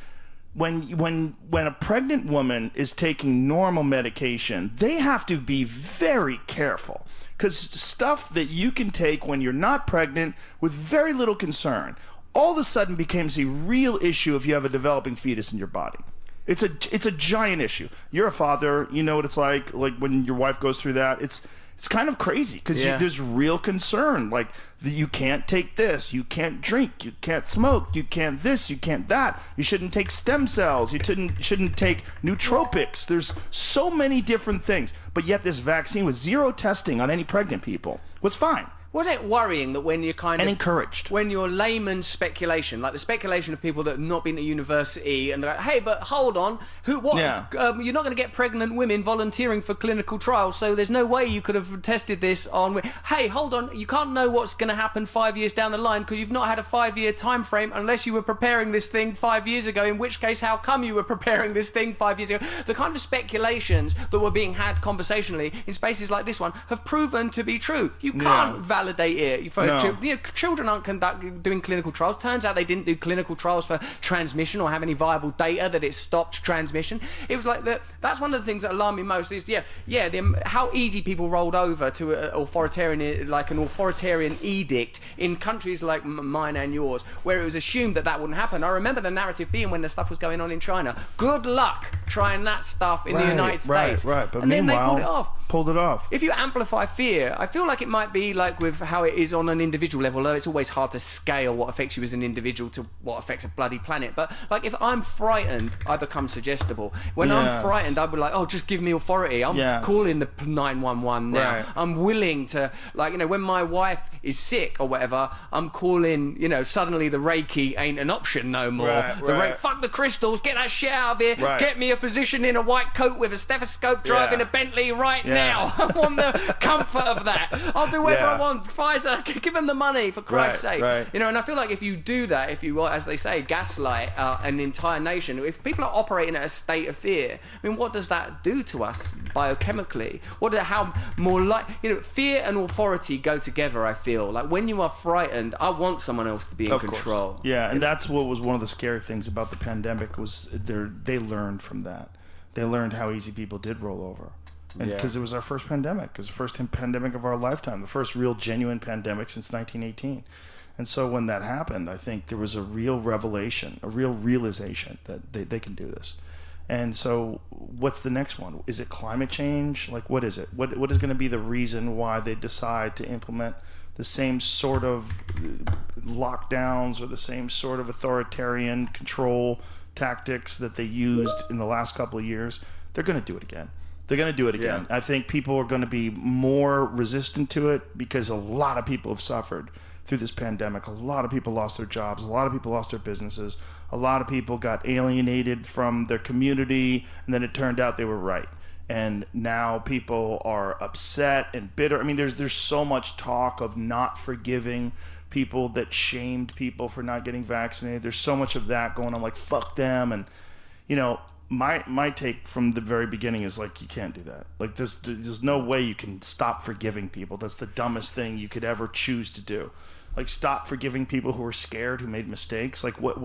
when a pregnant woman is taking normal medication, they have to be very careful. Because stuff that you can take when you're not pregnant with very little concern, all of a sudden becomes a real issue if you have a developing fetus in your body. It's a giant issue. You're a father, you know what it's like when your wife goes through that. It's kind of crazy because there's real concern. Like, you can't take this, you can't drink, you can't smoke, you can't this, you can't that. You shouldn't take stem cells, you shouldn't take nootropics. There's so many different things. But yet this vaccine with zero testing on any pregnant people was fine. Wasn't it worrying that when you're encouraged, when you're layman's speculation, like the speculation of people that have not been at university and they're like, hey, but hold on, you're not going to get pregnant women volunteering for clinical trials, so there's no way you could have tested this on. Hey, hold on, you can't know what's going to happen 5 years down the line because you've not had a 5-year time frame unless you were preparing this thing 5 years ago. In which case, how come you were preparing this thing 5 years ago? The kind of speculations that were being had conversationally in spaces like this one have proven to be true. You can't validate it for children aren't doing clinical trials. Turns out they didn't do clinical trials for transmission or have any viable data that it stopped transmission. It was like that's one of the things that alarmed me most is how easy people rolled over to an authoritarian edict in countries like mine and yours, where it was assumed that wouldn't happen. I remember the narrative being when the stuff was going on in China, good luck trying that stuff in the United States. But and then they pulled it off. pulled it off. If you amplify fear, I feel like it might be like with how it is on an individual level, although it's always hard to scale what affects you as an individual to what affects a bloody planet. But like if I'm frightened, I become suggestible. When I'm frightened, I'd be like, oh, just give me authority. I'm calling the 911 now. Right. I'm willing to, like, you know, when my wife is sick or whatever, I'm calling, you know, suddenly the Reiki ain't an option no more. Fuck the crystals, get that shit out of here. Get me a physician in a white coat with a stethoscope driving a Bentley right now. I want the comfort of that. I'll do whatever I want. Pfizer, give them the money, for Christ's sake. You know, and I feel like if you do that, if you, as they say, gaslight an entire nation, if people are operating at a state of fear, I mean, what does that do to us biochemically? How more like, you know, fear and authority go together, I feel. Like when you are frightened, I want someone else to be in control. Yeah, and that's what was one of the scary things about the pandemic was they learned from that. They learned how easy people did roll over. Because it was our first pandemic. It was the first pandemic of our lifetime, the first real genuine pandemic since 1918. And so when that happened, I think there was a real revelation, a real realization that they can do this. And so what's the next one? Is it climate change? Like, what is it? What is going to be the reason why they decide to implement the same sort of lockdowns or the same sort of authoritarian control tactics that they used in the last couple of years? They're going to do it again. They're going to do it again. I think people are going to be more resistant to it because a lot of people have suffered through this pandemic. A lot of people lost their jobs. A lot of people lost their businesses. A lot of people got alienated from their community, and then it turned out they were right. And now people are upset and bitter. I mean, there's so much talk of not forgiving people that shamed people for not getting vaccinated. There's so much of that going on, like, fuck them. And, you know, my take from the very beginning is like, you can't do that. Like there's no way you can stop forgiving people. That's the dumbest thing you could ever choose to do. Like, stop forgiving people who are scared, who made mistakes. Like, what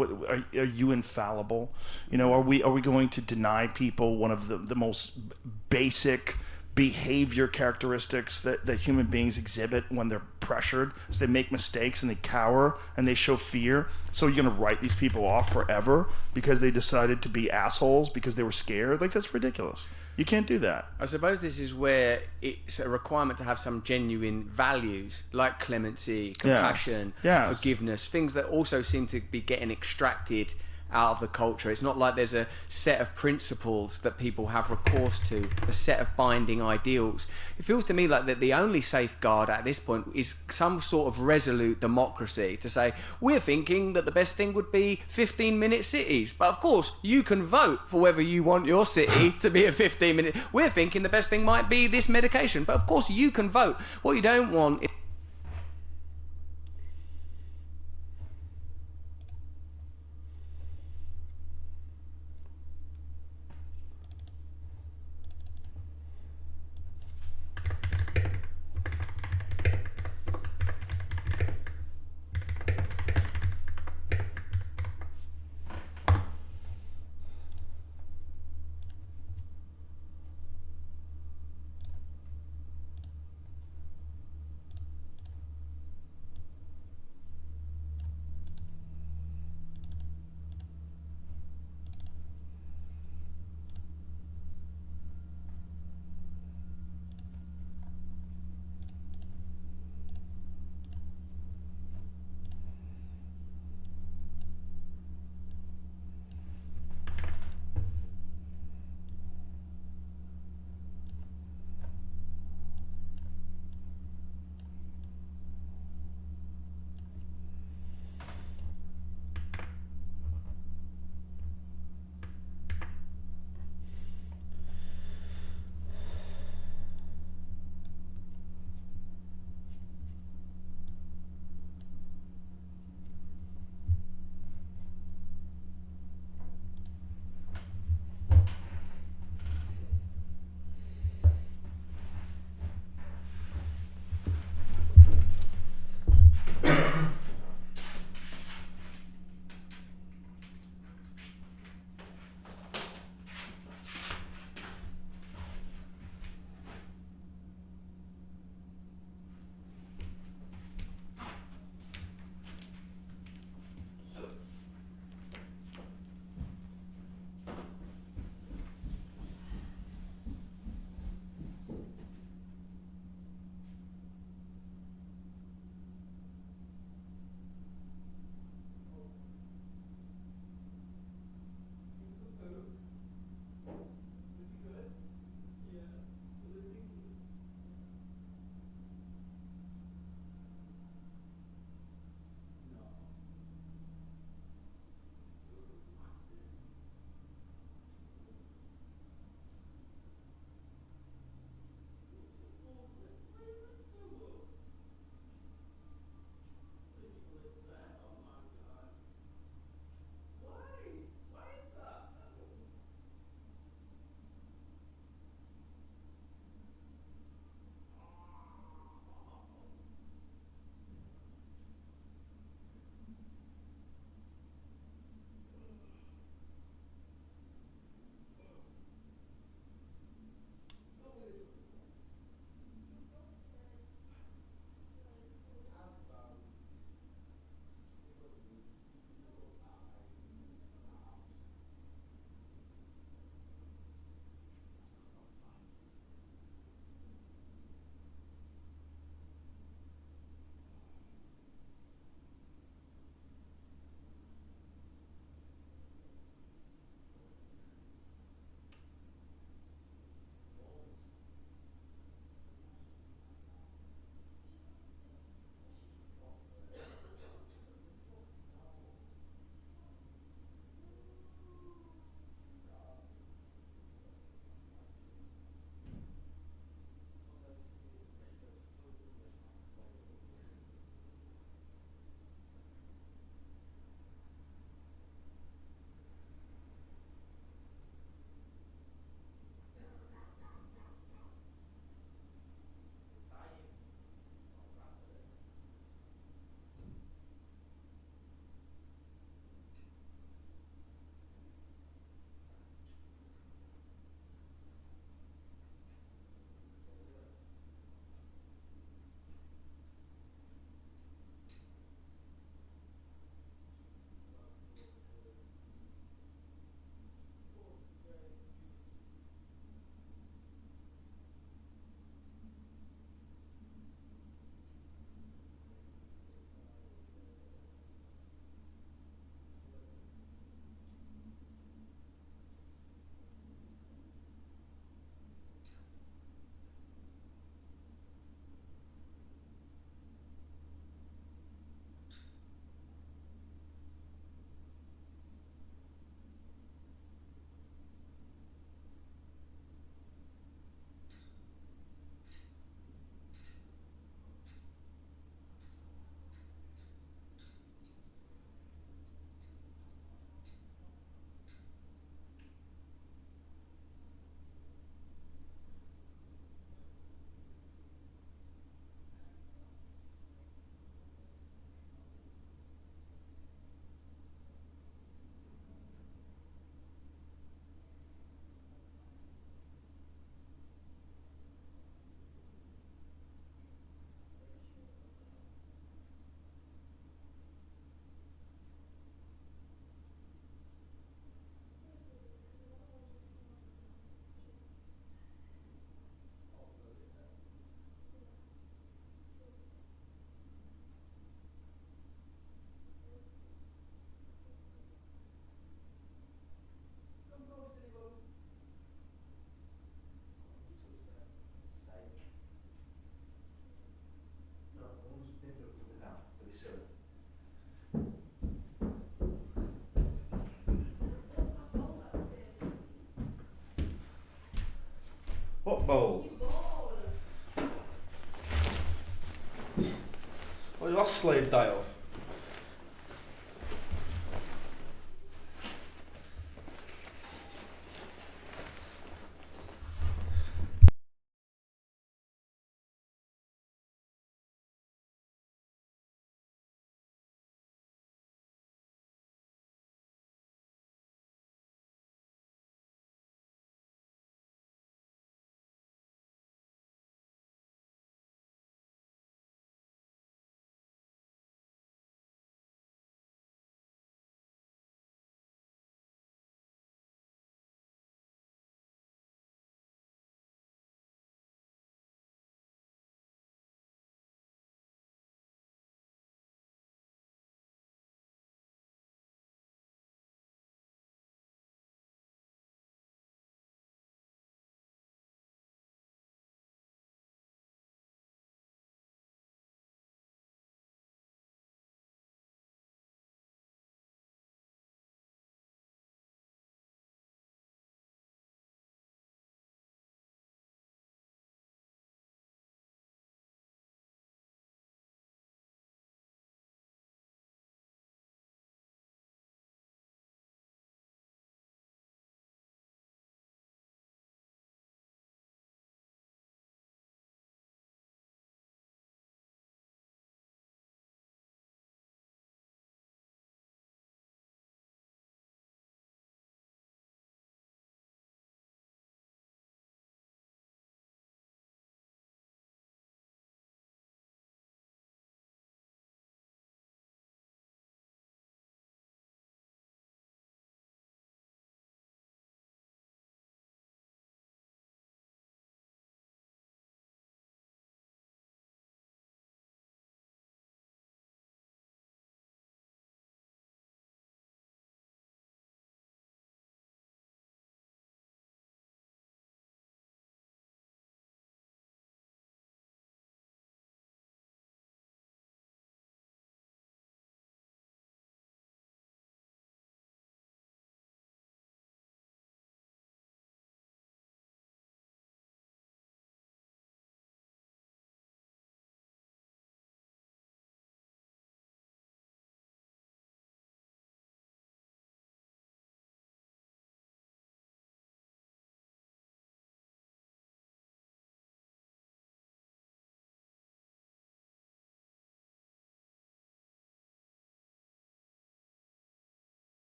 are you infallible? You know, are we going to deny people one of the most basic behavior characteristics that human beings exhibit when they're pressured? So they make mistakes and they cower and they show fear. So you're going to write these people off forever because they decided to be assholes because they were scared? Like, that's ridiculous. You can't do that. I suppose this is where it's a requirement to have some genuine values like clemency, compassion, forgiveness, things that also seem to be getting extracted out of the culture. It's not like there's a set of principles that people have recourse to, a set of binding ideals. It feels to me like that the only safeguard at this point is some sort of resolute democracy to say, we're thinking that the best thing would be 15-minute cities, but of course you can vote for whether you want your city to be a 15-minute. We're thinking the best thing might be this medication, but of course you can vote. What you don't want is the last slave die off?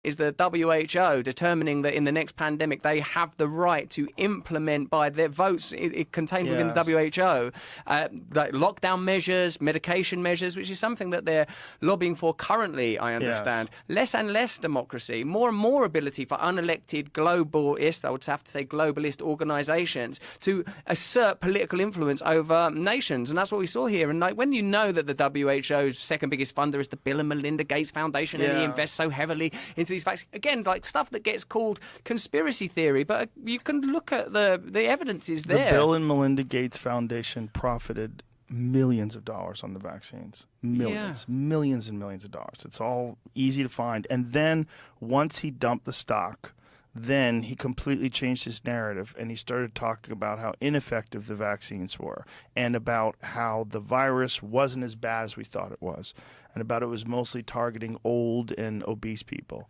is the WHO determining that in the next pandemic they have the right to implement by their votes contained within the WHO like lockdown measures, medication measures, which is something that they're lobbying for currently, I understand. Less and less democracy, more and more ability for unelected globalist, I would have to say globalist organisations to assert political influence over nations. And that's what we saw here. And like when you know that the WHO's second biggest funder is the Bill and Melinda Gates Foundation and he invests so heavily into these facts, again, like stuff that gets called conspiracy theory, but you can look at the evidence is there. The Bill and Melinda Gates Foundation profited millions of dollars on the vaccines. Millions and millions of dollars. It's all easy to find. And then once he dumped the stock, then he completely changed his narrative and he started talking about how ineffective the vaccines were and about how the virus wasn't as bad as we thought it was and about it was mostly targeting old and obese people.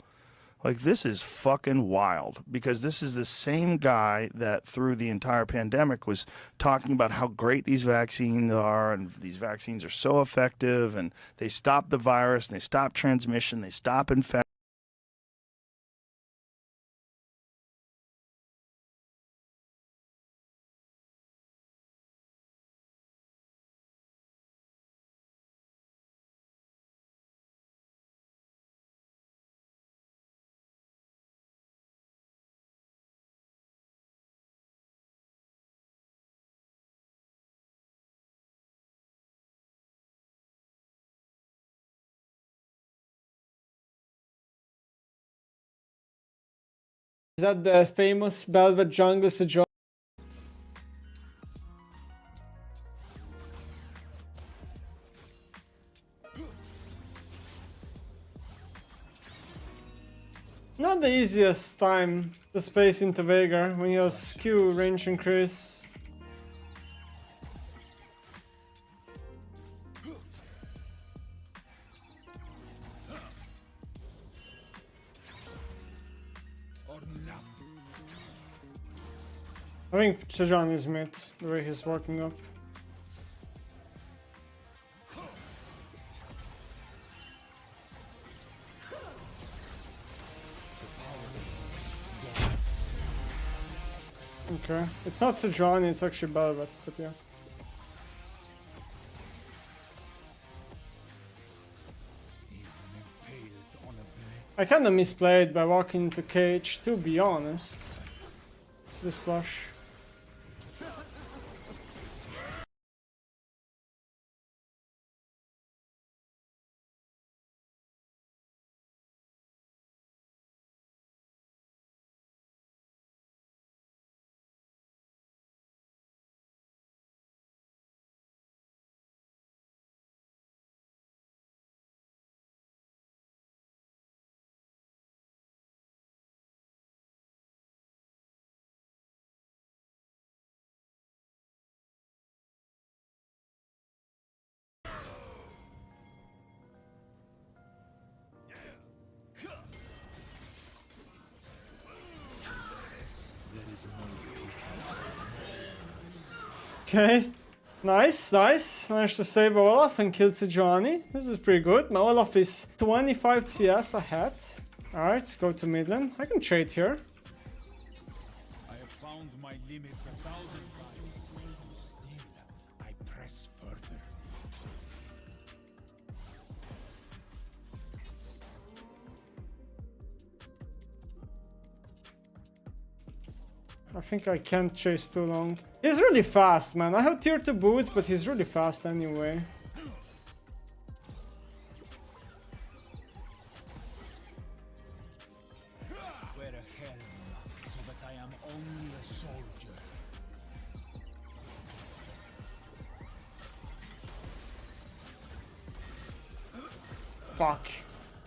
Like, this is fucking wild, because this is the same guy that through the entire pandemic was talking about how great these vaccines are, and these vaccines are so effective, and they stop the virus, and they stop transmission, they stop infection. Is that the famous Velvet Jungle Sejuani? Not the easiest time to space into Veigar when he has Q range increase. I think Sejuani is mid, the way he's working up. Okay, it's not Sejuani, it's actually Velvet, but yeah. I kinda misplayed by walking into cage, to be honest. This flash. Okay, nice. Managed to save Olaf and kill Sejuani. This is pretty good. My Olaf is 25 CS ahead. Alright, go to mid lane. I can trade here. I have found my limit 1,000 times. Still, I press further. I think I can't chase too long. He's really fast, man. I have tier 2 boots, but he's really fast anyway. Wear a helm, so that I am only a soldier. Fuck.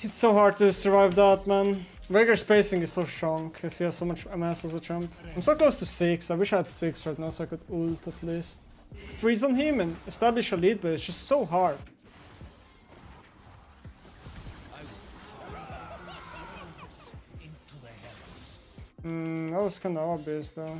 It's so hard to survive that, man. Veigar spacing is so strong, because he has so much MS as a champ. I'm so close to 6, I wish I had 6 right now so I could ult at least. Freeze on him and establish a lead, but it's just so hard. That was kinda obvious though.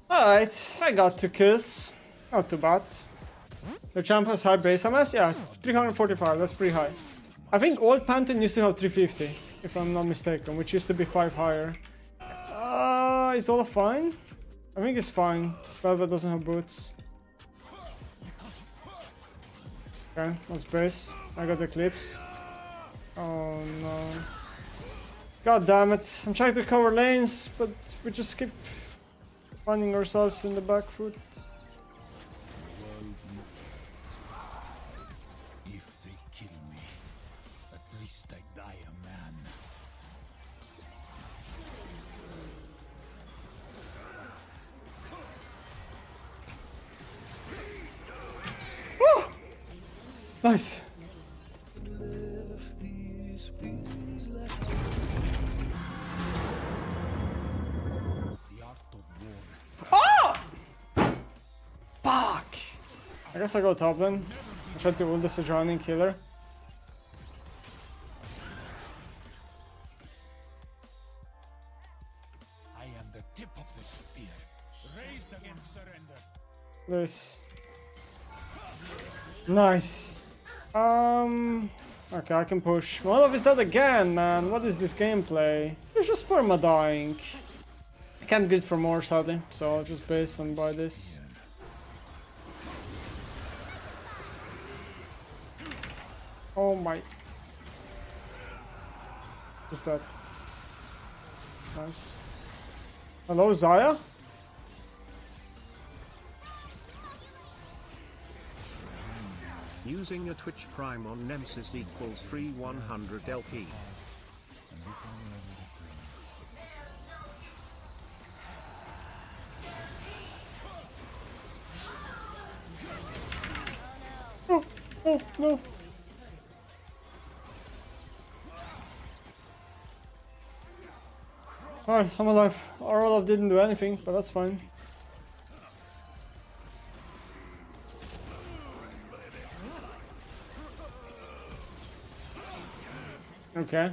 Alright, I got 2 kills. Not too bad. The champ has high base MS? Yeah, 345, that's pretty high. I think old Pantheon used to have 350, if I'm not mistaken, which used to be 5 higher. Is Olaf fine? I think it's fine. Velvet doesn't have boots. Okay, that's base. I got Eclipse. Oh no. God damn it. I'm trying to cover lanes, but we just keep finding ourselves in the back foot. If they kill me, at least I die a man. Nice. The art of war. Fuck! I guess I go top then. I tried to ult the Sejuani killer. I am the tip of the spear, raised against surrender. This. Nice. Okay, I can push. Molotov is dead again, man. What is this gameplay? It's just perma dying. I can't grid for more, sadly, so I'll just base and buy this. Oh my. What's that? Nice. Hello, Zaya? Using a Twitch Prime on Nemesis equals free 100 LP. Oh, oh, no. Alright, I'm alive. Our Olaf didn't do anything, but that's fine. Okay.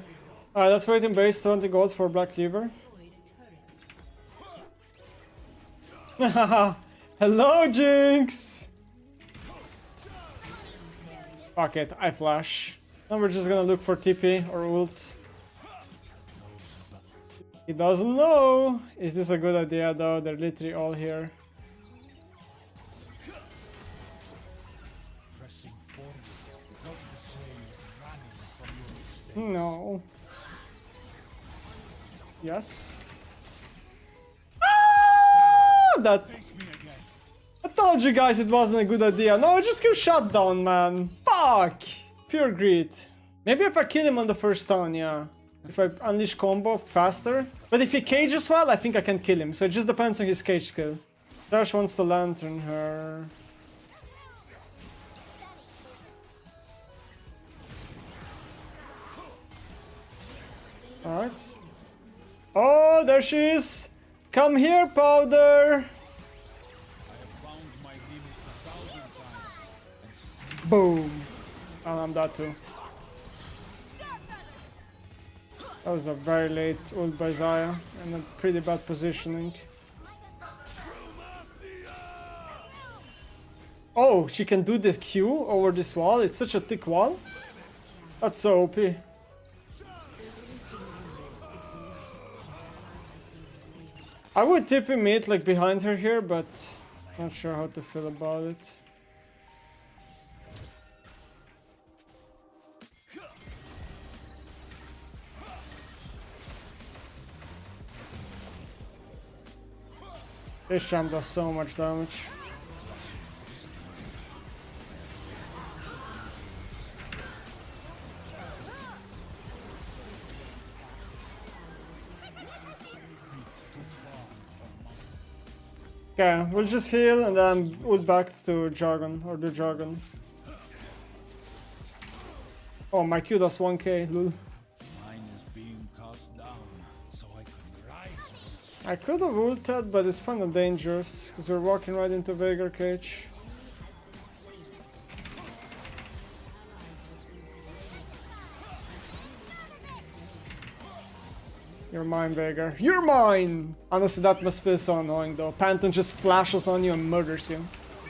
Alright, let's wait in base 20 gold for Black Cleaver. Hello, Jinx! Fuck it, I flash. Now we're just gonna look for TP or ult. He doesn't know! Is this a good idea though? They're literally all here. Pressing forward is not the same as running from your mistakes. No. Yes. Ah! That. I told you guys it wasn't a good idea. No, just give shut down, man. Fuck. Pure greed. Maybe if I kill him on the first turn, yeah. If I unleash combo faster. But if he cages well, I think I can kill him. So it just depends on his cage skill. Josh wants to lantern her. Alright. Oh, there she is! Come here, Powder! Found my limit 1,000 times and still Boom! And I'm that too. That was a very late ult by Zaya and a pretty bad positioning. Oh, she can do this Q over this wall? It's such a thick wall? That's so OP. I would tip him mid like behind her here, but not sure how to feel about it. This champ does so much damage. Okay, we'll just heal and then ult back to Jargon, or the Jargon. Oh, my Q does 1k, lol. mine is being cast down, so I can rise once. I could have ulted, but it's kind of dangerous, because we're walking right into Veigar cage. You're mine, Veigar. You're mine! Honestly, that must feel so annoying though. Pantheon just flashes on you and murders you.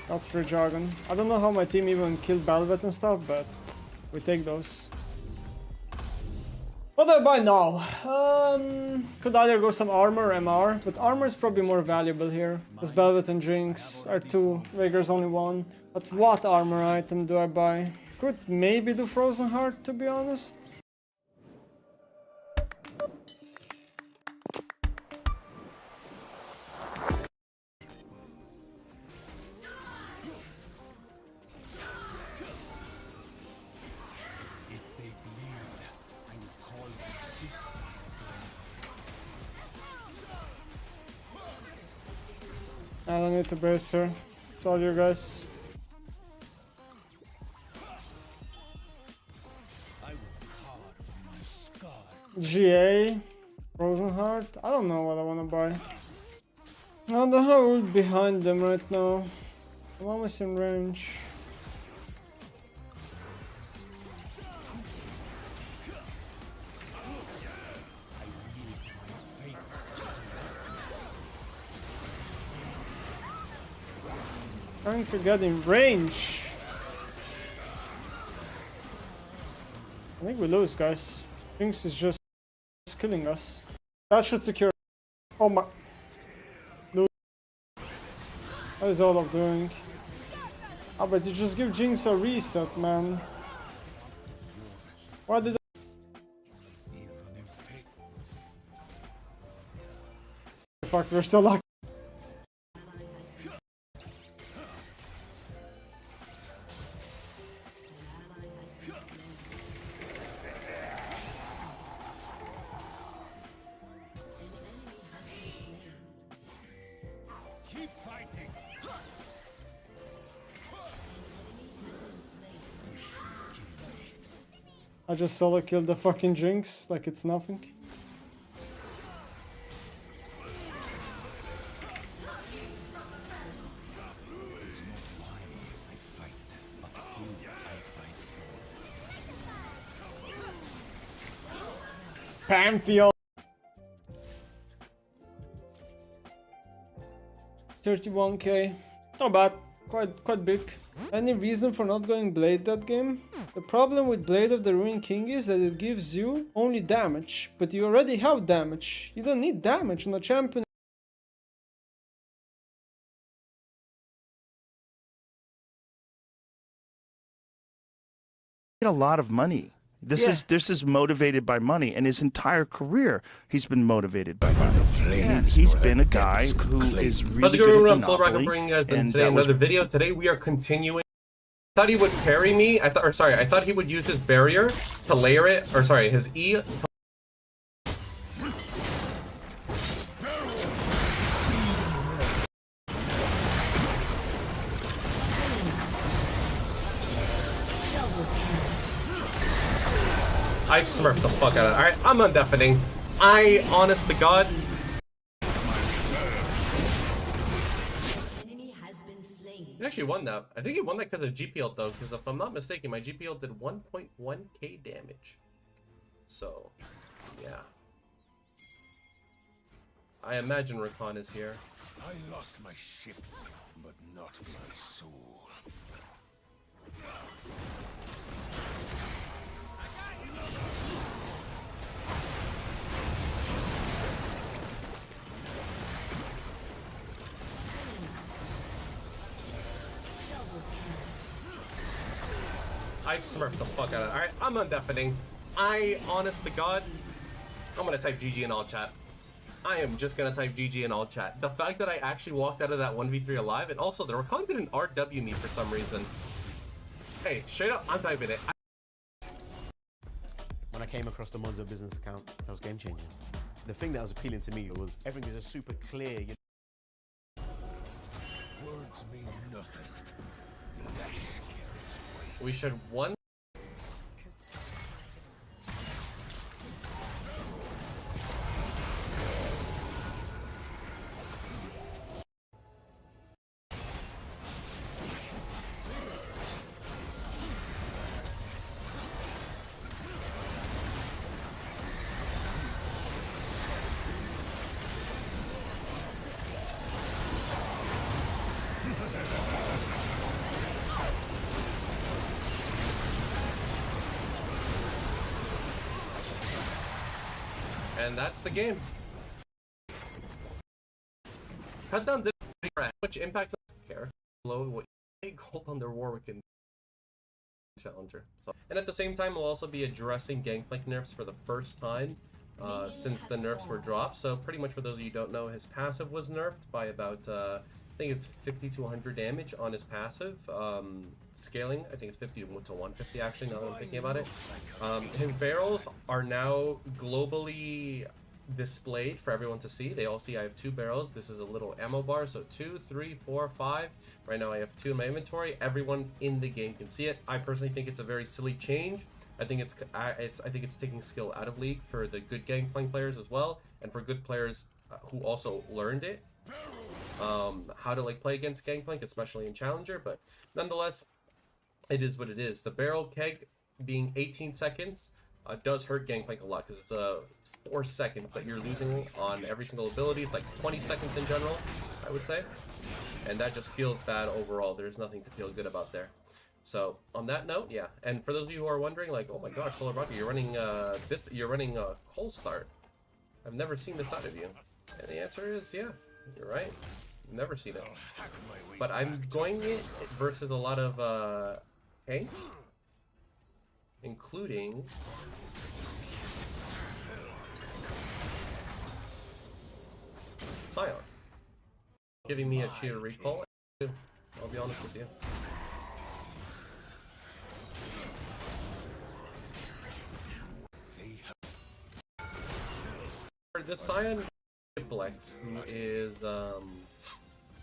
That's free jargon. I don't know how my team even killed Velvet and stuff, but we take those. What do I buy now? Could either go some armor or MR, but armor is probably more valuable here. Because Velvet and Jinx are 2, Veigar's only 1. But what armor item do I buy? Could maybe do Frozen Heart, to be honest. I don't need to base her. It's all you guys. GA, Frozen Heart. I don't know what I want to buy. I don't know how old behind them right now. I'm almost in range. Trying to get in range. I think we lose, guys. Jinx is just killing us. That should secure. Oh my. Lose. What is Olaf doing? Ah, but you just give Jinx a reset, man. Why did I... Fuck, we're so lucky. Keep fighting. I just solo killed the fucking Jinx like it's nothing. Pantheon. 31k. Not bad. Quite big. Any reason for not going Blade that game? The problem with Blade of the Ruined King is that it gives you only damage, but you already have damage. You don't need damage on a champion. A lot of money. This is motivated by money, and his entire career he's been motivated by money. And he's been a guy who is really good at Monopoly. I'm bringing you guys today another video. Today we are continuing. I thought he would parry me. I thought he would use his barrier to layer it, or sorry, his E. To I smurfed the fuck out of it. Alright, I'm undeafening. Honest to God. He actually won that. I think he won that because of GPL though, because if I'm not mistaken, my GPL did 1.1k damage. So, yeah. I imagine Rakan is here. I lost my ship, but not my soul. I smurfed the fuck out of it. Alright, I'm undeafening. Honest to God, I'm gonna type GG in all chat. I am just gonna type GG in all chat. The fact that I actually walked out of that 1v3 alive, and also the Rakan didn't RW me for some reason. Hey, straight up, I'm typing it. When I came across the Monzo business account, that was game changing. The thing that was appealing to me was everything was just super clear. Words mean nothing. Flesh. We should one. And that's the game. Cut down this much impact doesn't care. Below what you gold on their Warwick and Challenger. So, and at the same time, we'll also be addressing Gangplank nerfs for the first time since the nerfs were dropped. So pretty much for those of you who don't know, his passive was nerfed by about I think it's 50 to 100 damage on his passive. Scaling, I think it's 50 to 150 actually, now that I'm thinking about it. His barrels are now globally displayed for everyone to see. They all see I have 2 barrels. This is a little ammo bar, so 2, 3, 4, 5. Right now I have 2 in my inventory. Everyone in the game can see it. I personally think it's a very silly change. I think it's taking skill out of League for the good Gangplank players as well, and for good players who also learned it. How to like play against Gangplank, especially in Challenger, but nonetheless, it is what it is. The barrel keg being 18 seconds does hurt Gangplank a lot because it's 4 seconds that you're losing on every single ability. It's like 20 seconds in general, I would say, and that just feels bad overall. There's nothing to feel good about there. So on that note, yeah. And for those of you who are wondering, like, oh my gosh, Solar Rocket, you're running cold start. I've never seen this out of you. And the answer is, yeah, you're right. Never seen it. But I'm going it versus a lot of tanks, including Scion. Giving me a cheater recall. I'll be honest with you. This Scion Flex, who is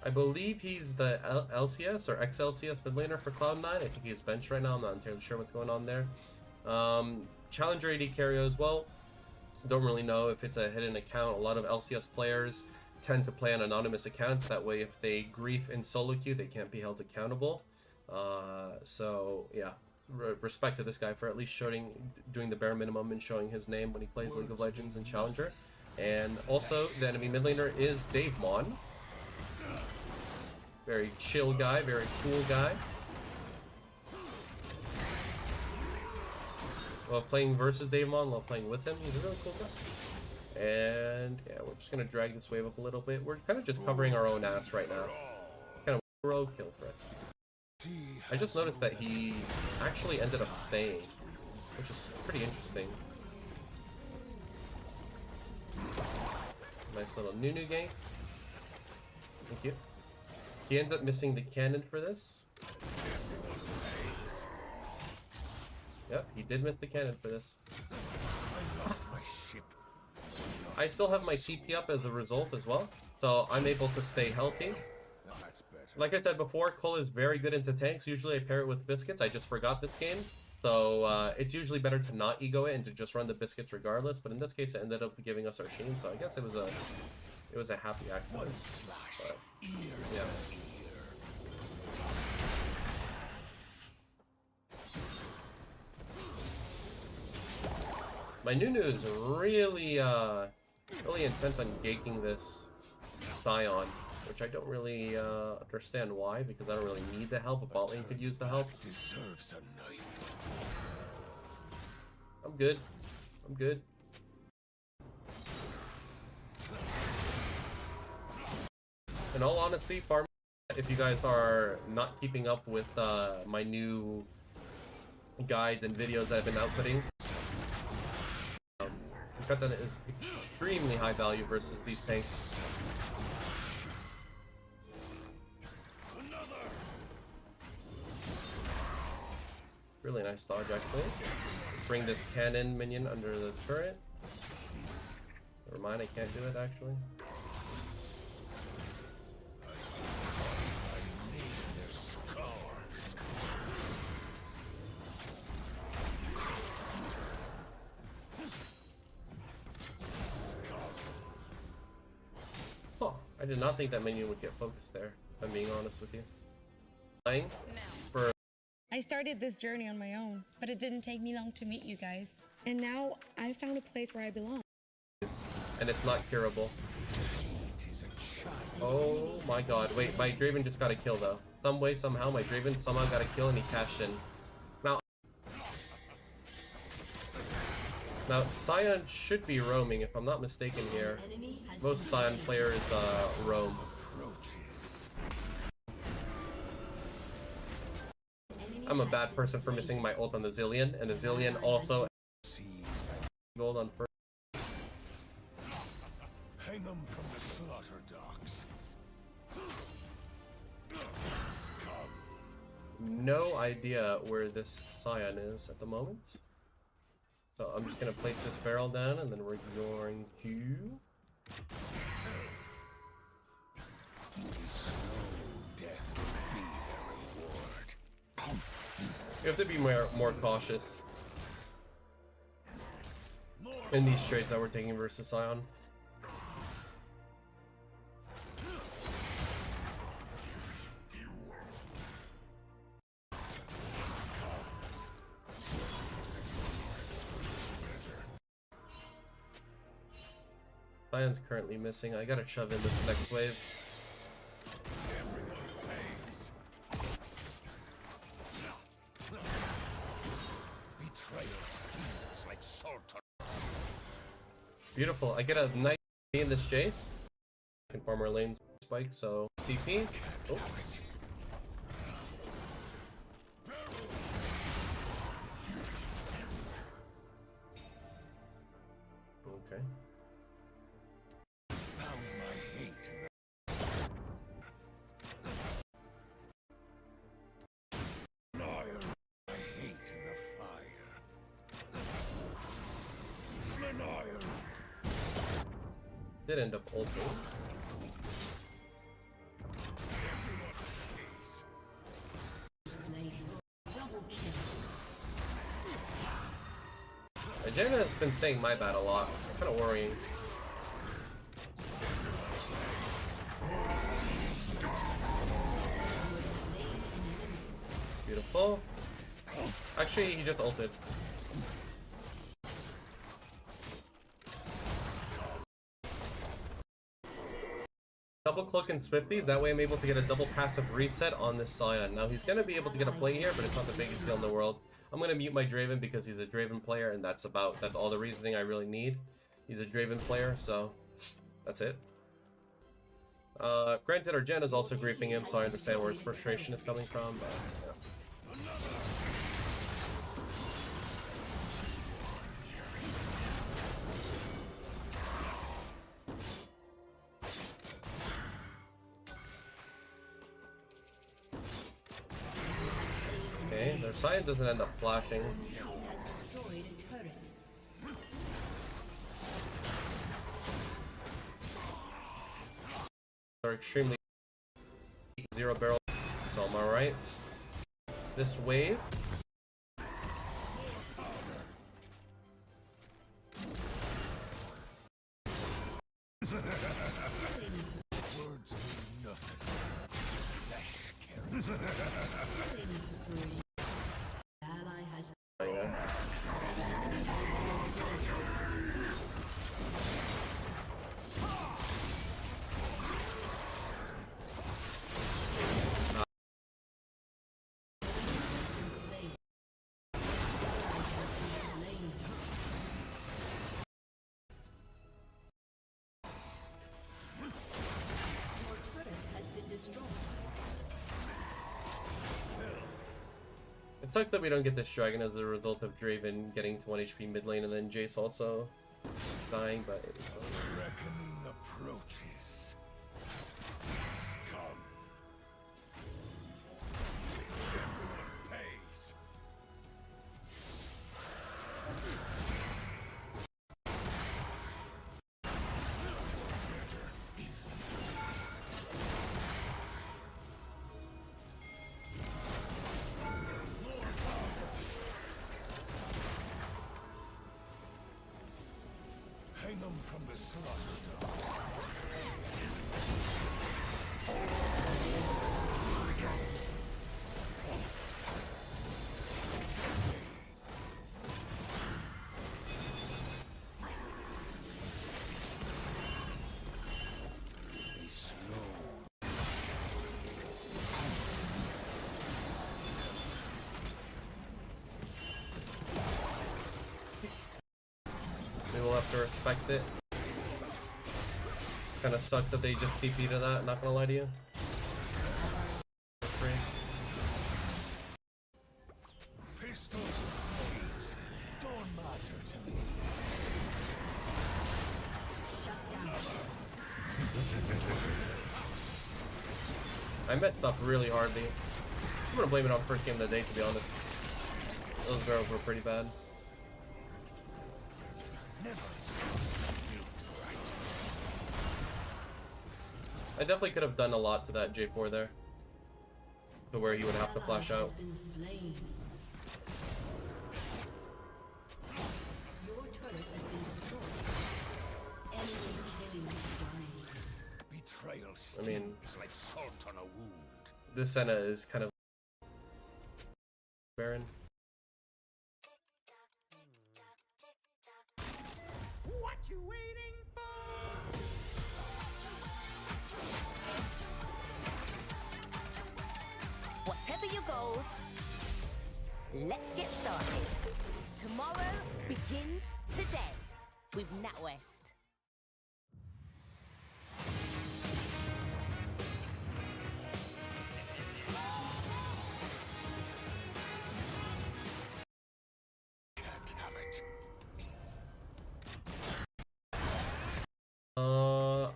I believe he's the LCS or ex-LCS mid laner for Cloud9. I think he's benched right now. I'm not entirely sure what's going on there. Challenger AD carry as well. Don't really know if it's a hidden account. A lot of LCS players tend to play on anonymous accounts. That way, if they grief in solo queue, they can't be held accountable. So yeah, respect to this guy for at least doing the bare minimum and showing his name when he plays League of Legends and Challenger. And also, the enemy mid laner is Dave Mon. Very chill guy, very cool guy. Love playing versus Dave Mon, love playing with him. He's a really cool guy. And yeah, we're just gonna drag this wave up a little bit. We're kind of just covering our own ass right now. Kind of rogue kill threats. I just noticed that he actually ended up staying, which is pretty interesting. Nice little Nunu gang. Thank you. He ends up missing the cannon for this. Yep, he did miss the cannon for this. I still have my TP up as a result as well, so I'm able to stay healthy. Like I said before, Cole is very good into tanks. Usually I pair it with Biscuits. I just forgot this game. So it's usually better to not ego it and to just run the Biscuits regardless. But in this case, it ended up giving us our Sheen. So I guess it was a happy accident. But, yeah. My Nunu is really intent on ganking this Scion, which I don't really understand why, because I don't really need the help. A bot lane could use the help. I'm good. I'm good. In all honesty, farm. If you guys are not keeping up with my new guides and videos that I've been outputting, Katana is extremely high value versus these tanks. Really nice dodge, actually. Bring this cannon minion under the turret. Never mind, I can't do it, actually. Oh, I did not think that minion would get focused there, if I'm being honest with you. For I started this journey on my own, but it didn't take me long to meet you guys. And now I found a place where I belong. And it's not curable. Oh my god, wait, my Draven just got a kill though. Some way, somehow, my Draven somehow got a kill and he cashed in. Now, Scion should be roaming, if I'm not mistaken here. Most Scion players roam. I'm a bad person for missing my ult on the Zillion, and the Zillion also gold on first. Hang them from the slaughter docks. No idea where this Scion is at the moment. So I'm just gonna place this barrel down, and then we're going to... You have to be more cautious in these trades that we're taking versus Scion. Scion's currently missing. I gotta shove in this next wave. Beautiful. I get a nice in this chase. I can farm our lanes spike, so TP. Oh. Okay. Did end up ulting. Jenna has been saying my bad a lot. Kind of worrying. Beautiful. Actually, he just ulted. Double cloak and Swifties, that way I'm able to get a double passive reset on this Scion. Now he's gonna be able to get a play here, but it's not the biggest deal in the world. I'm gonna mute my Draven because he's a Draven player, and that's all the reasoning I really need. He's a Draven player, so that's it. Granted, our Jen is also griefing him, so I understand where his frustration is coming from, but yeah. Their Scion doesn't end up flashing. They're extremely zero barrel, so I'm alright. This wave. Words mean nothing. Flesh carries. It sucks that we don't get this dragon as a result of Draven getting to 1 HP mid lane and then Jace also dying, but it was Reckoning approaches. Scum. Pays. Hang them from the slaughter dogs. Be slow. respect it. Kind of sucks that they just TP to that, not gonna lie to you. I messed up really hardly. I'm gonna blame it on first game of the day, to be honest. Those girls were pretty bad. I definitely could have done a lot to that J4 there. To where he would have to flash out. I mean, this Senna is kind of Baron. What you waiting for? Whatever your goals, let's get started. Tomorrow begins today with NatWest.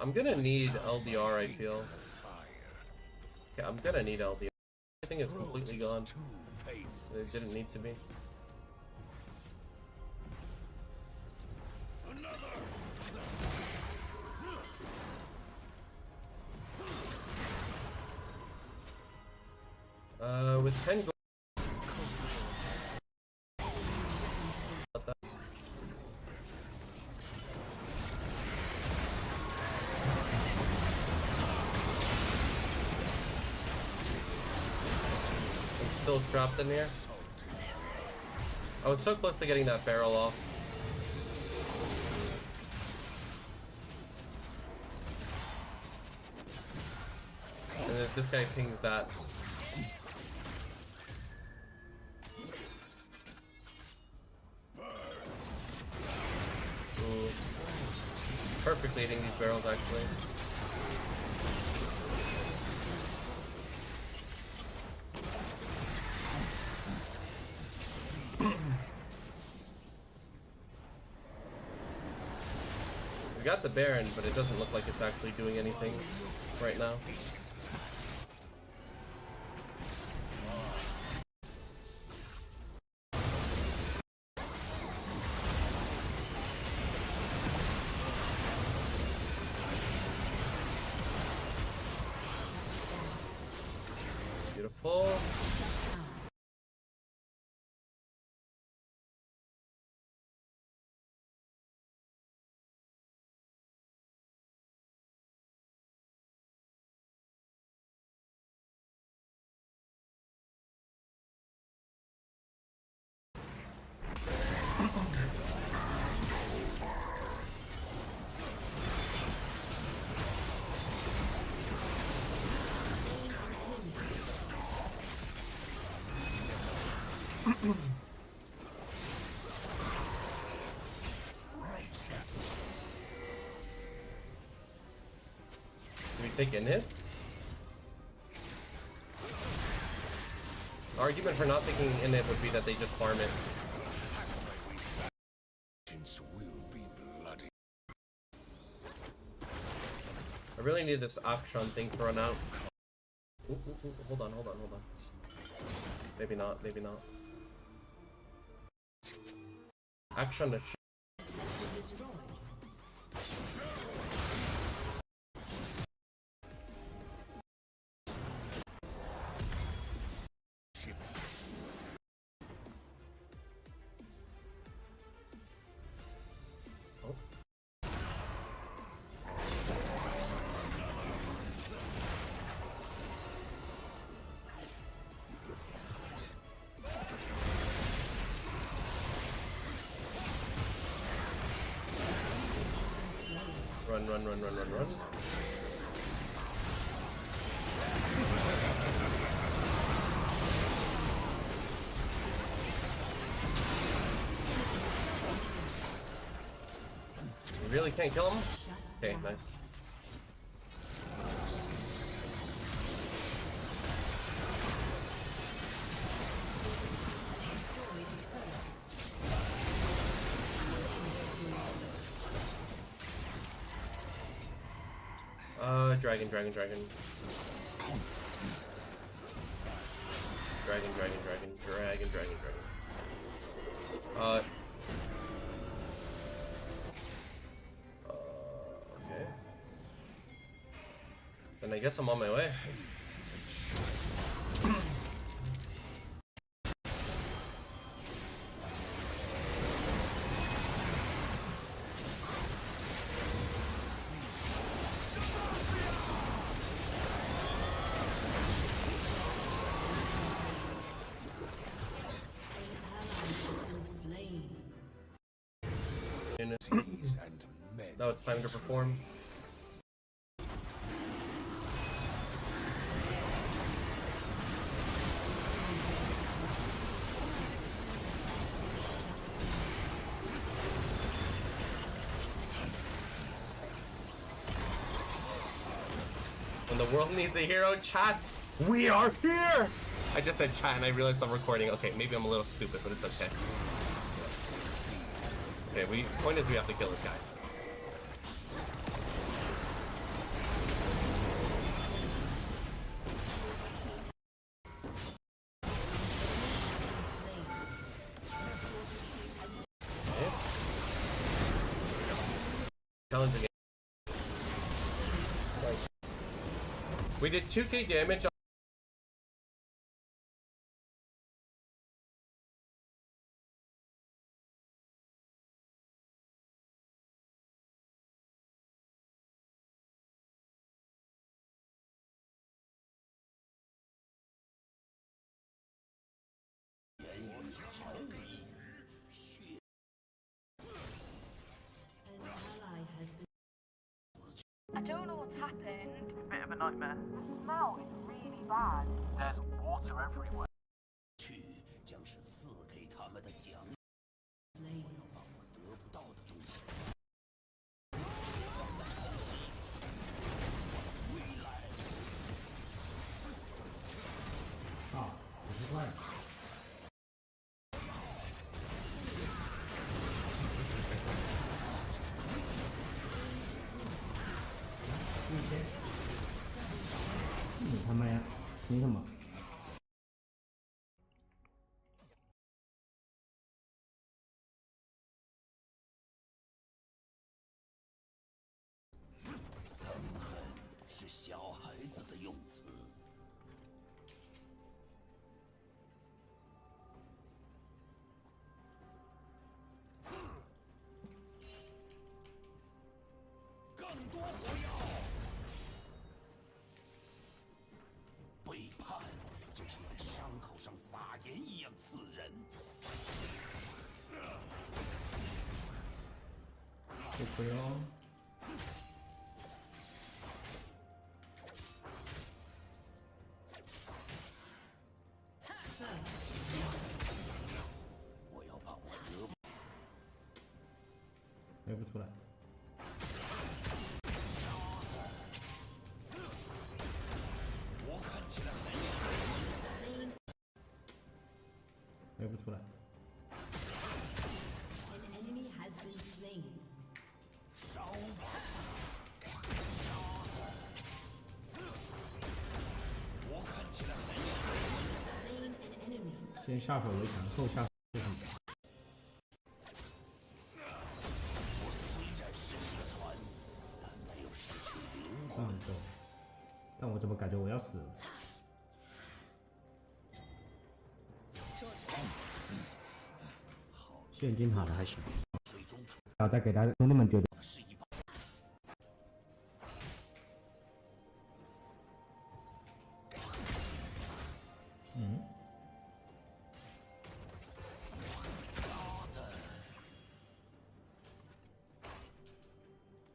I'm gonna need LDR, I feel. Okay, I'm gonna need LDR. Everything is completely gone. It didn't need to be. With 10 gold. Still trapped in here. I was so close to getting that barrel off. And if this guy pings that. Ooh. Perfectly hitting these barrels actually. We got the Baron, but it doesn't look like it's actually doing anything right now. Beautiful. Take in hit? Argument for not taking in it would be that they just farm it. I really need this Akshan thing to run out. Ooh, hold on. Maybe not. Akshan the Run. really can't kill him? Okay, nice. Dragon. Dragon. Okay. Then I guess I'm on my way. Now it's time to perform. When the world needs a hero, chat, we are here! I just said chat and I realized I'm recording. Okay, maybe I'm a little stupid, but it's okay. Okay, point is we have to kill this guy. Challenge again. We did 2k damage on I don't know what's happened. Bit of a nightmare. The smell is really bad. There's water everywhere. An enemy has been slain. Slain an enemy. 先下手为强，后下手为强。但我怎么感觉我要死了？现金好的还行。然后再给大家兄弟们决定。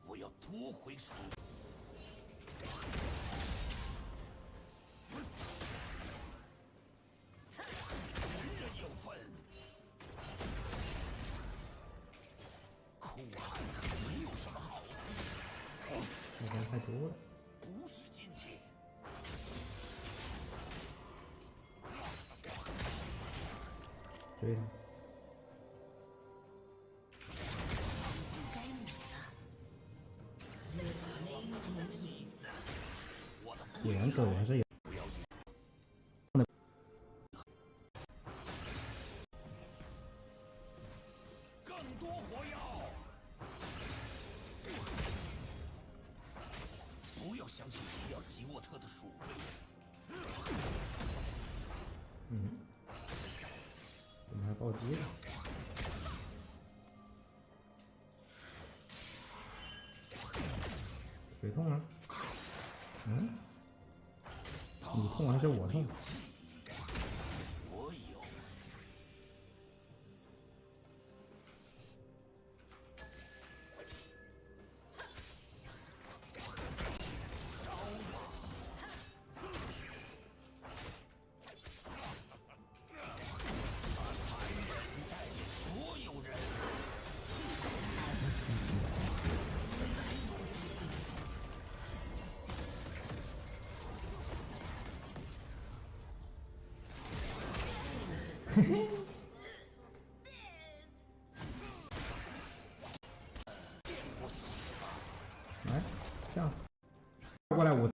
我要夺回属。苦寒可没有什么追他。果然狗还是有。更多火药！不要相信比尔吉沃特的鼠辈。怎么还暴击了？谁痛啊？你痛还是我痛？我有。烧吧！残忍待所有人。来，这样过来我。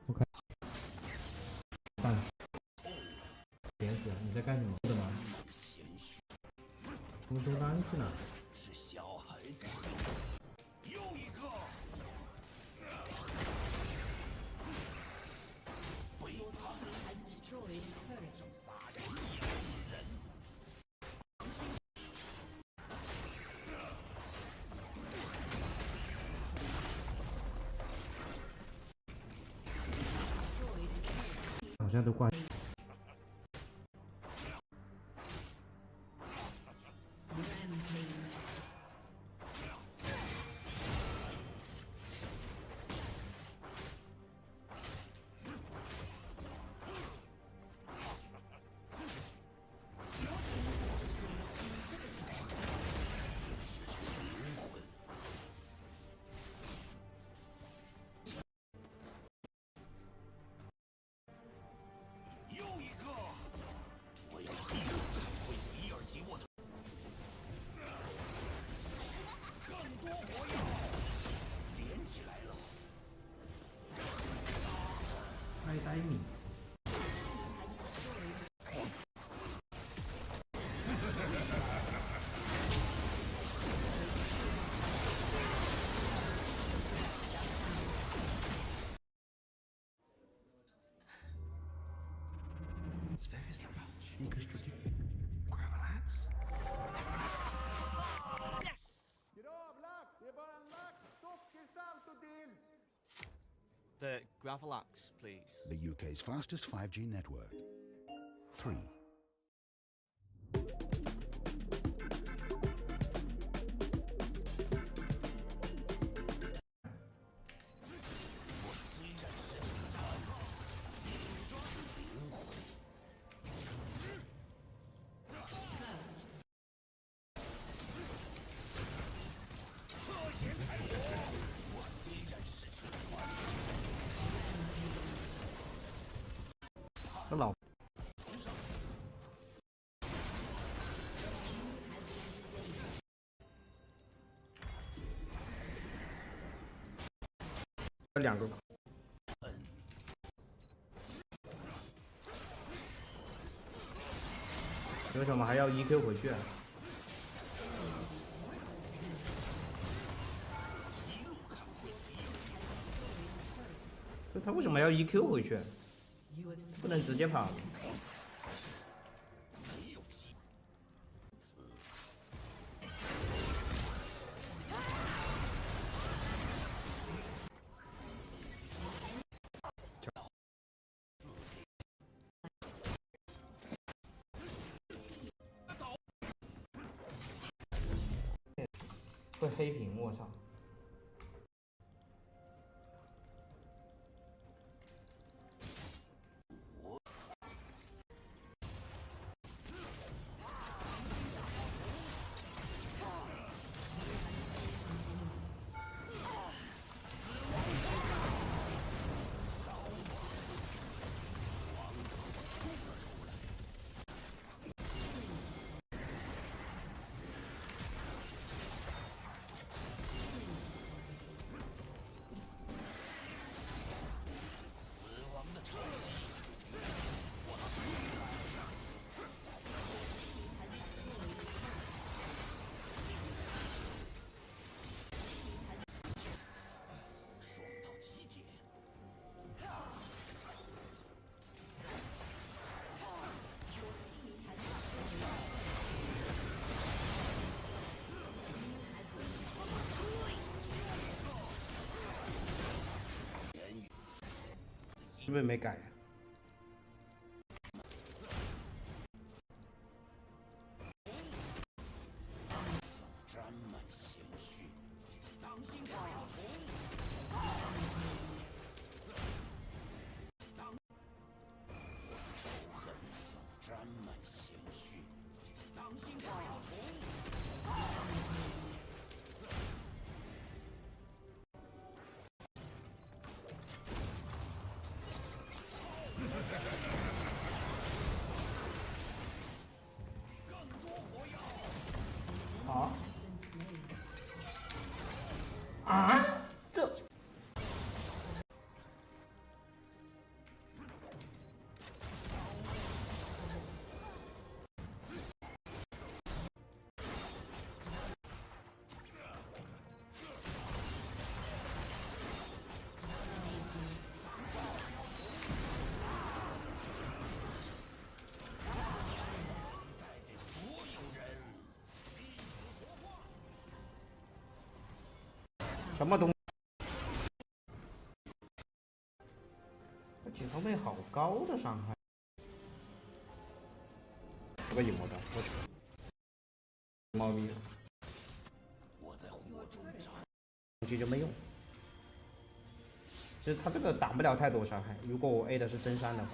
OK， 算了，别死了，你在干什么？的吗？冲中单去呢？是小孩子。又一个。好像都挂。呆米。It's very simple. Gravelax. Yes! The Gravelax, please. The UK's fastest 5G network. 3. Hello. Có 2个。为什么还要 EQ 回去啊？他为什么要 EQ 回去？不能直接跑。会黑屏，我操！是不是没改啊？啊？啊？这？什么东西？这锦头妹好高的伤害，这个影魔的，我去，猫咪，估计就没用。其实他这个挡不了太多伤害，如果我 A 的是真山的话。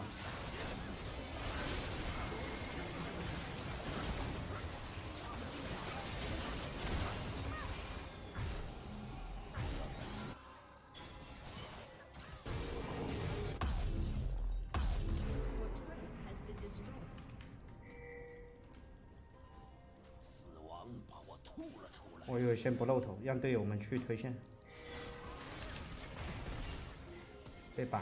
我以为先不露头，让队友们去推线，被绑。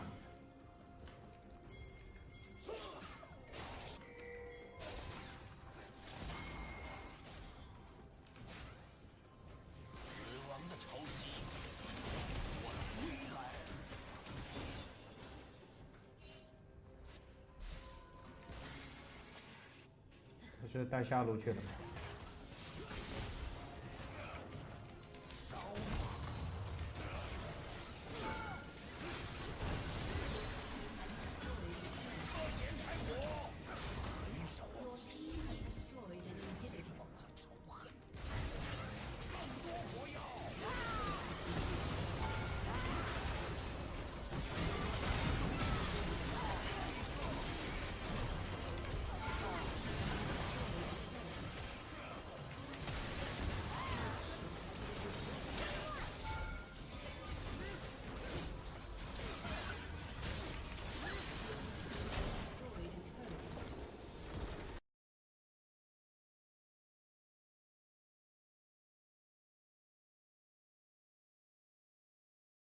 我是带下路去了。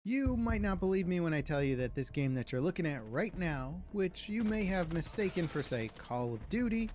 You might not believe me when I tell you that this game that you're looking at right now, which you may have mistaken for, say, Call of Duty,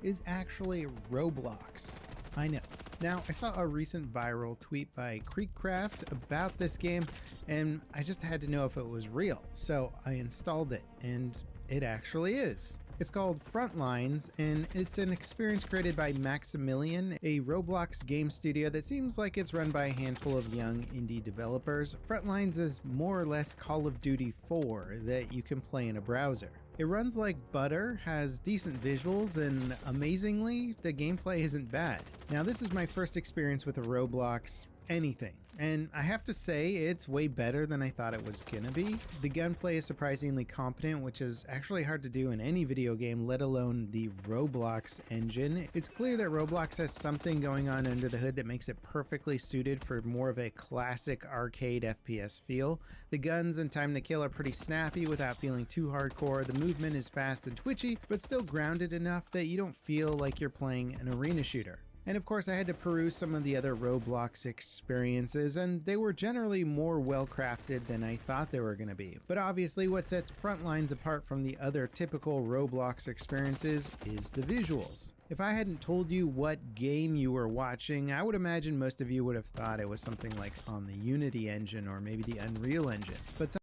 is actually Roblox. I know. Now, I saw a recent viral tweet by Creekcraft about this game, and I just had to know if it was real, so I installed it, and it actually is. It's called Frontlines, and it's an experience created by Maximilian, a Roblox game studio that seems like it's run by a handful of young indie developers. Frontlines is more or less Call of Duty 4 that you can play in a browser. It runs like butter, has decent visuals, and amazingly, the gameplay isn't bad. Now, this is my first experience with a Roblox anything, and I have to say it's way better than I thought it was gonna be. The gunplay is surprisingly competent, which is actually hard to do in any video game, let alone the Roblox engine. It's clear that Roblox has something going on under the hood that makes it perfectly suited for more of a classic arcade FPS feel. The guns and time to kill are pretty snappy without feeling too hardcore. The movement is fast and twitchy, but still grounded enough that you don't feel like you're playing an arena shooter. And of course, I had to peruse some of the other Roblox experiences, and they were generally more well-crafted than I thought they were going to be. But obviously, what sets Frontlines apart from the other typical Roblox experiences is the visuals. If I hadn't told you what game you were watching, I would imagine most of you would have thought it was something like on the Unity engine or maybe the Unreal engine. But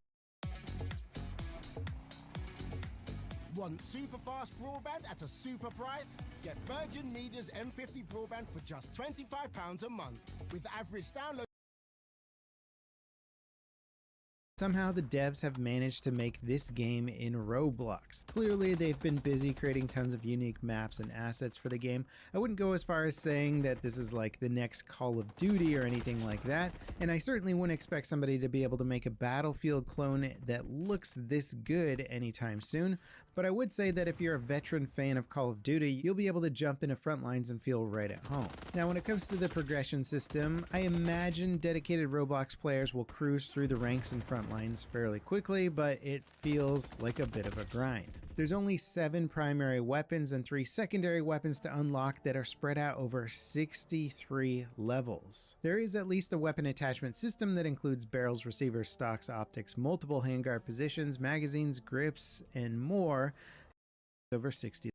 Want super fast broadband at a super price? Get Virgin Media's M50 broadband for just £25 a month, with average download Somehow the devs have managed to make this game in Roblox. Clearly they've been busy creating tons of unique maps and assets for the game. I wouldn't go as far as saying that this is like the next Call of Duty or anything like that, and I certainly wouldn't expect somebody to be able to make a Battlefield clone that looks this good anytime soon, but I would say that if you're a veteran fan of Call of Duty, you'll be able to jump into Frontlines and feel right at home. Now when it comes to the progression system, I imagine dedicated Roblox players will cruise through the ranks in Frontlines fairly quickly, but it feels like a bit of a grind. There's only 7 primary weapons and 3 secondary weapons to unlock that are spread out over 63 levels. There is at least a weapon attachment system that includes barrels, receivers, stocks, optics, multiple handguard positions, magazines, grips, and more. Over 60.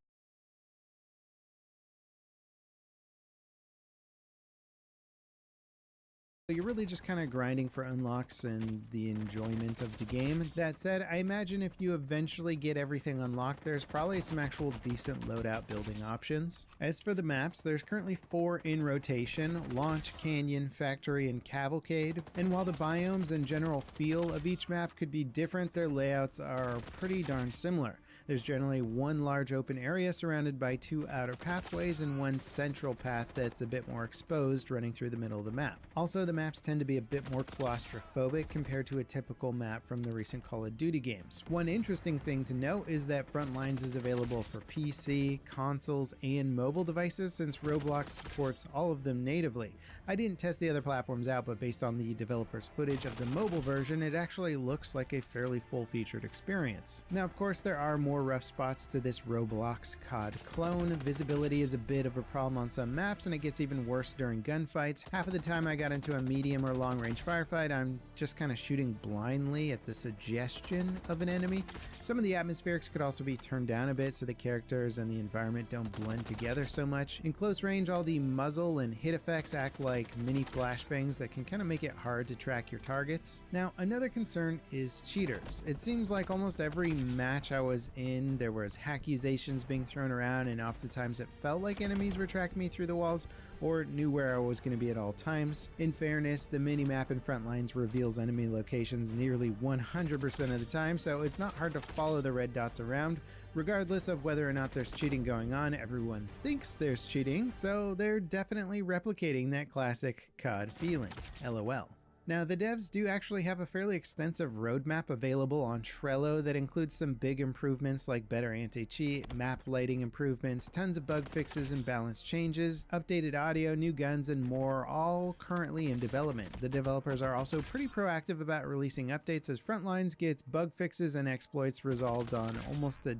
You're really just kind of grinding for unlocks and the enjoyment of the game. That said, I imagine if you eventually get everything unlocked, there's probably some actual decent loadout building options. As for the maps, there's currently 4 in rotation: Launch, Canyon, Factory, and Cavalcade. And while the biomes and general feel of each map could be different, their layouts are pretty darn similar. There's generally 1 large open area surrounded by 2 outer pathways and 1 central path that's a bit more exposed running through the middle of the map. Also, the maps tend to be a bit more claustrophobic compared to a typical map from the recent Call of Duty games. One interesting thing to note is that Frontlines is available for PC, consoles, and mobile devices since Roblox supports all of them natively. I didn't test the other platforms out, but based on the developer's footage of the mobile version, it actually looks like a fairly full-featured experience. Now, of course, there are more rough spots to this Roblox COD clone. Visibility is a bit of a problem on some maps, and it gets even worse during gunfights. Half of the time I got into a medium or long range firefight, I'm just kind of shooting blindly at the suggestion of an enemy. Some of the atmospherics could also be turned down a bit so the characters and the environment don't blend together so much. In close range, all the muzzle and hit effects act like mini flashbangs that can kind of make it hard to track your targets. Now, another concern is cheaters. It seems like almost every match I was in, there was accusations being thrown around, and oftentimes it felt like enemies were tracking me through the walls or knew where I was going to be at all times. In fairness, the minimap in Frontlines reveals enemy locations nearly 100% of the time, so it's not hard to follow the red dots around. Regardless of whether or not there's cheating going on, everyone thinks there's cheating, so they're definitely replicating that classic COD feeling. LOL. Now, the devs do actually have a fairly extensive roadmap available on Trello that includes some big improvements like better anti-cheat, map lighting improvements, tons of bug fixes and balance changes, updated audio, new guns, and more, all currently in development. The developers are also pretty proactive about releasing updates as Frontlines gets bug fixes and exploits resolved on almost a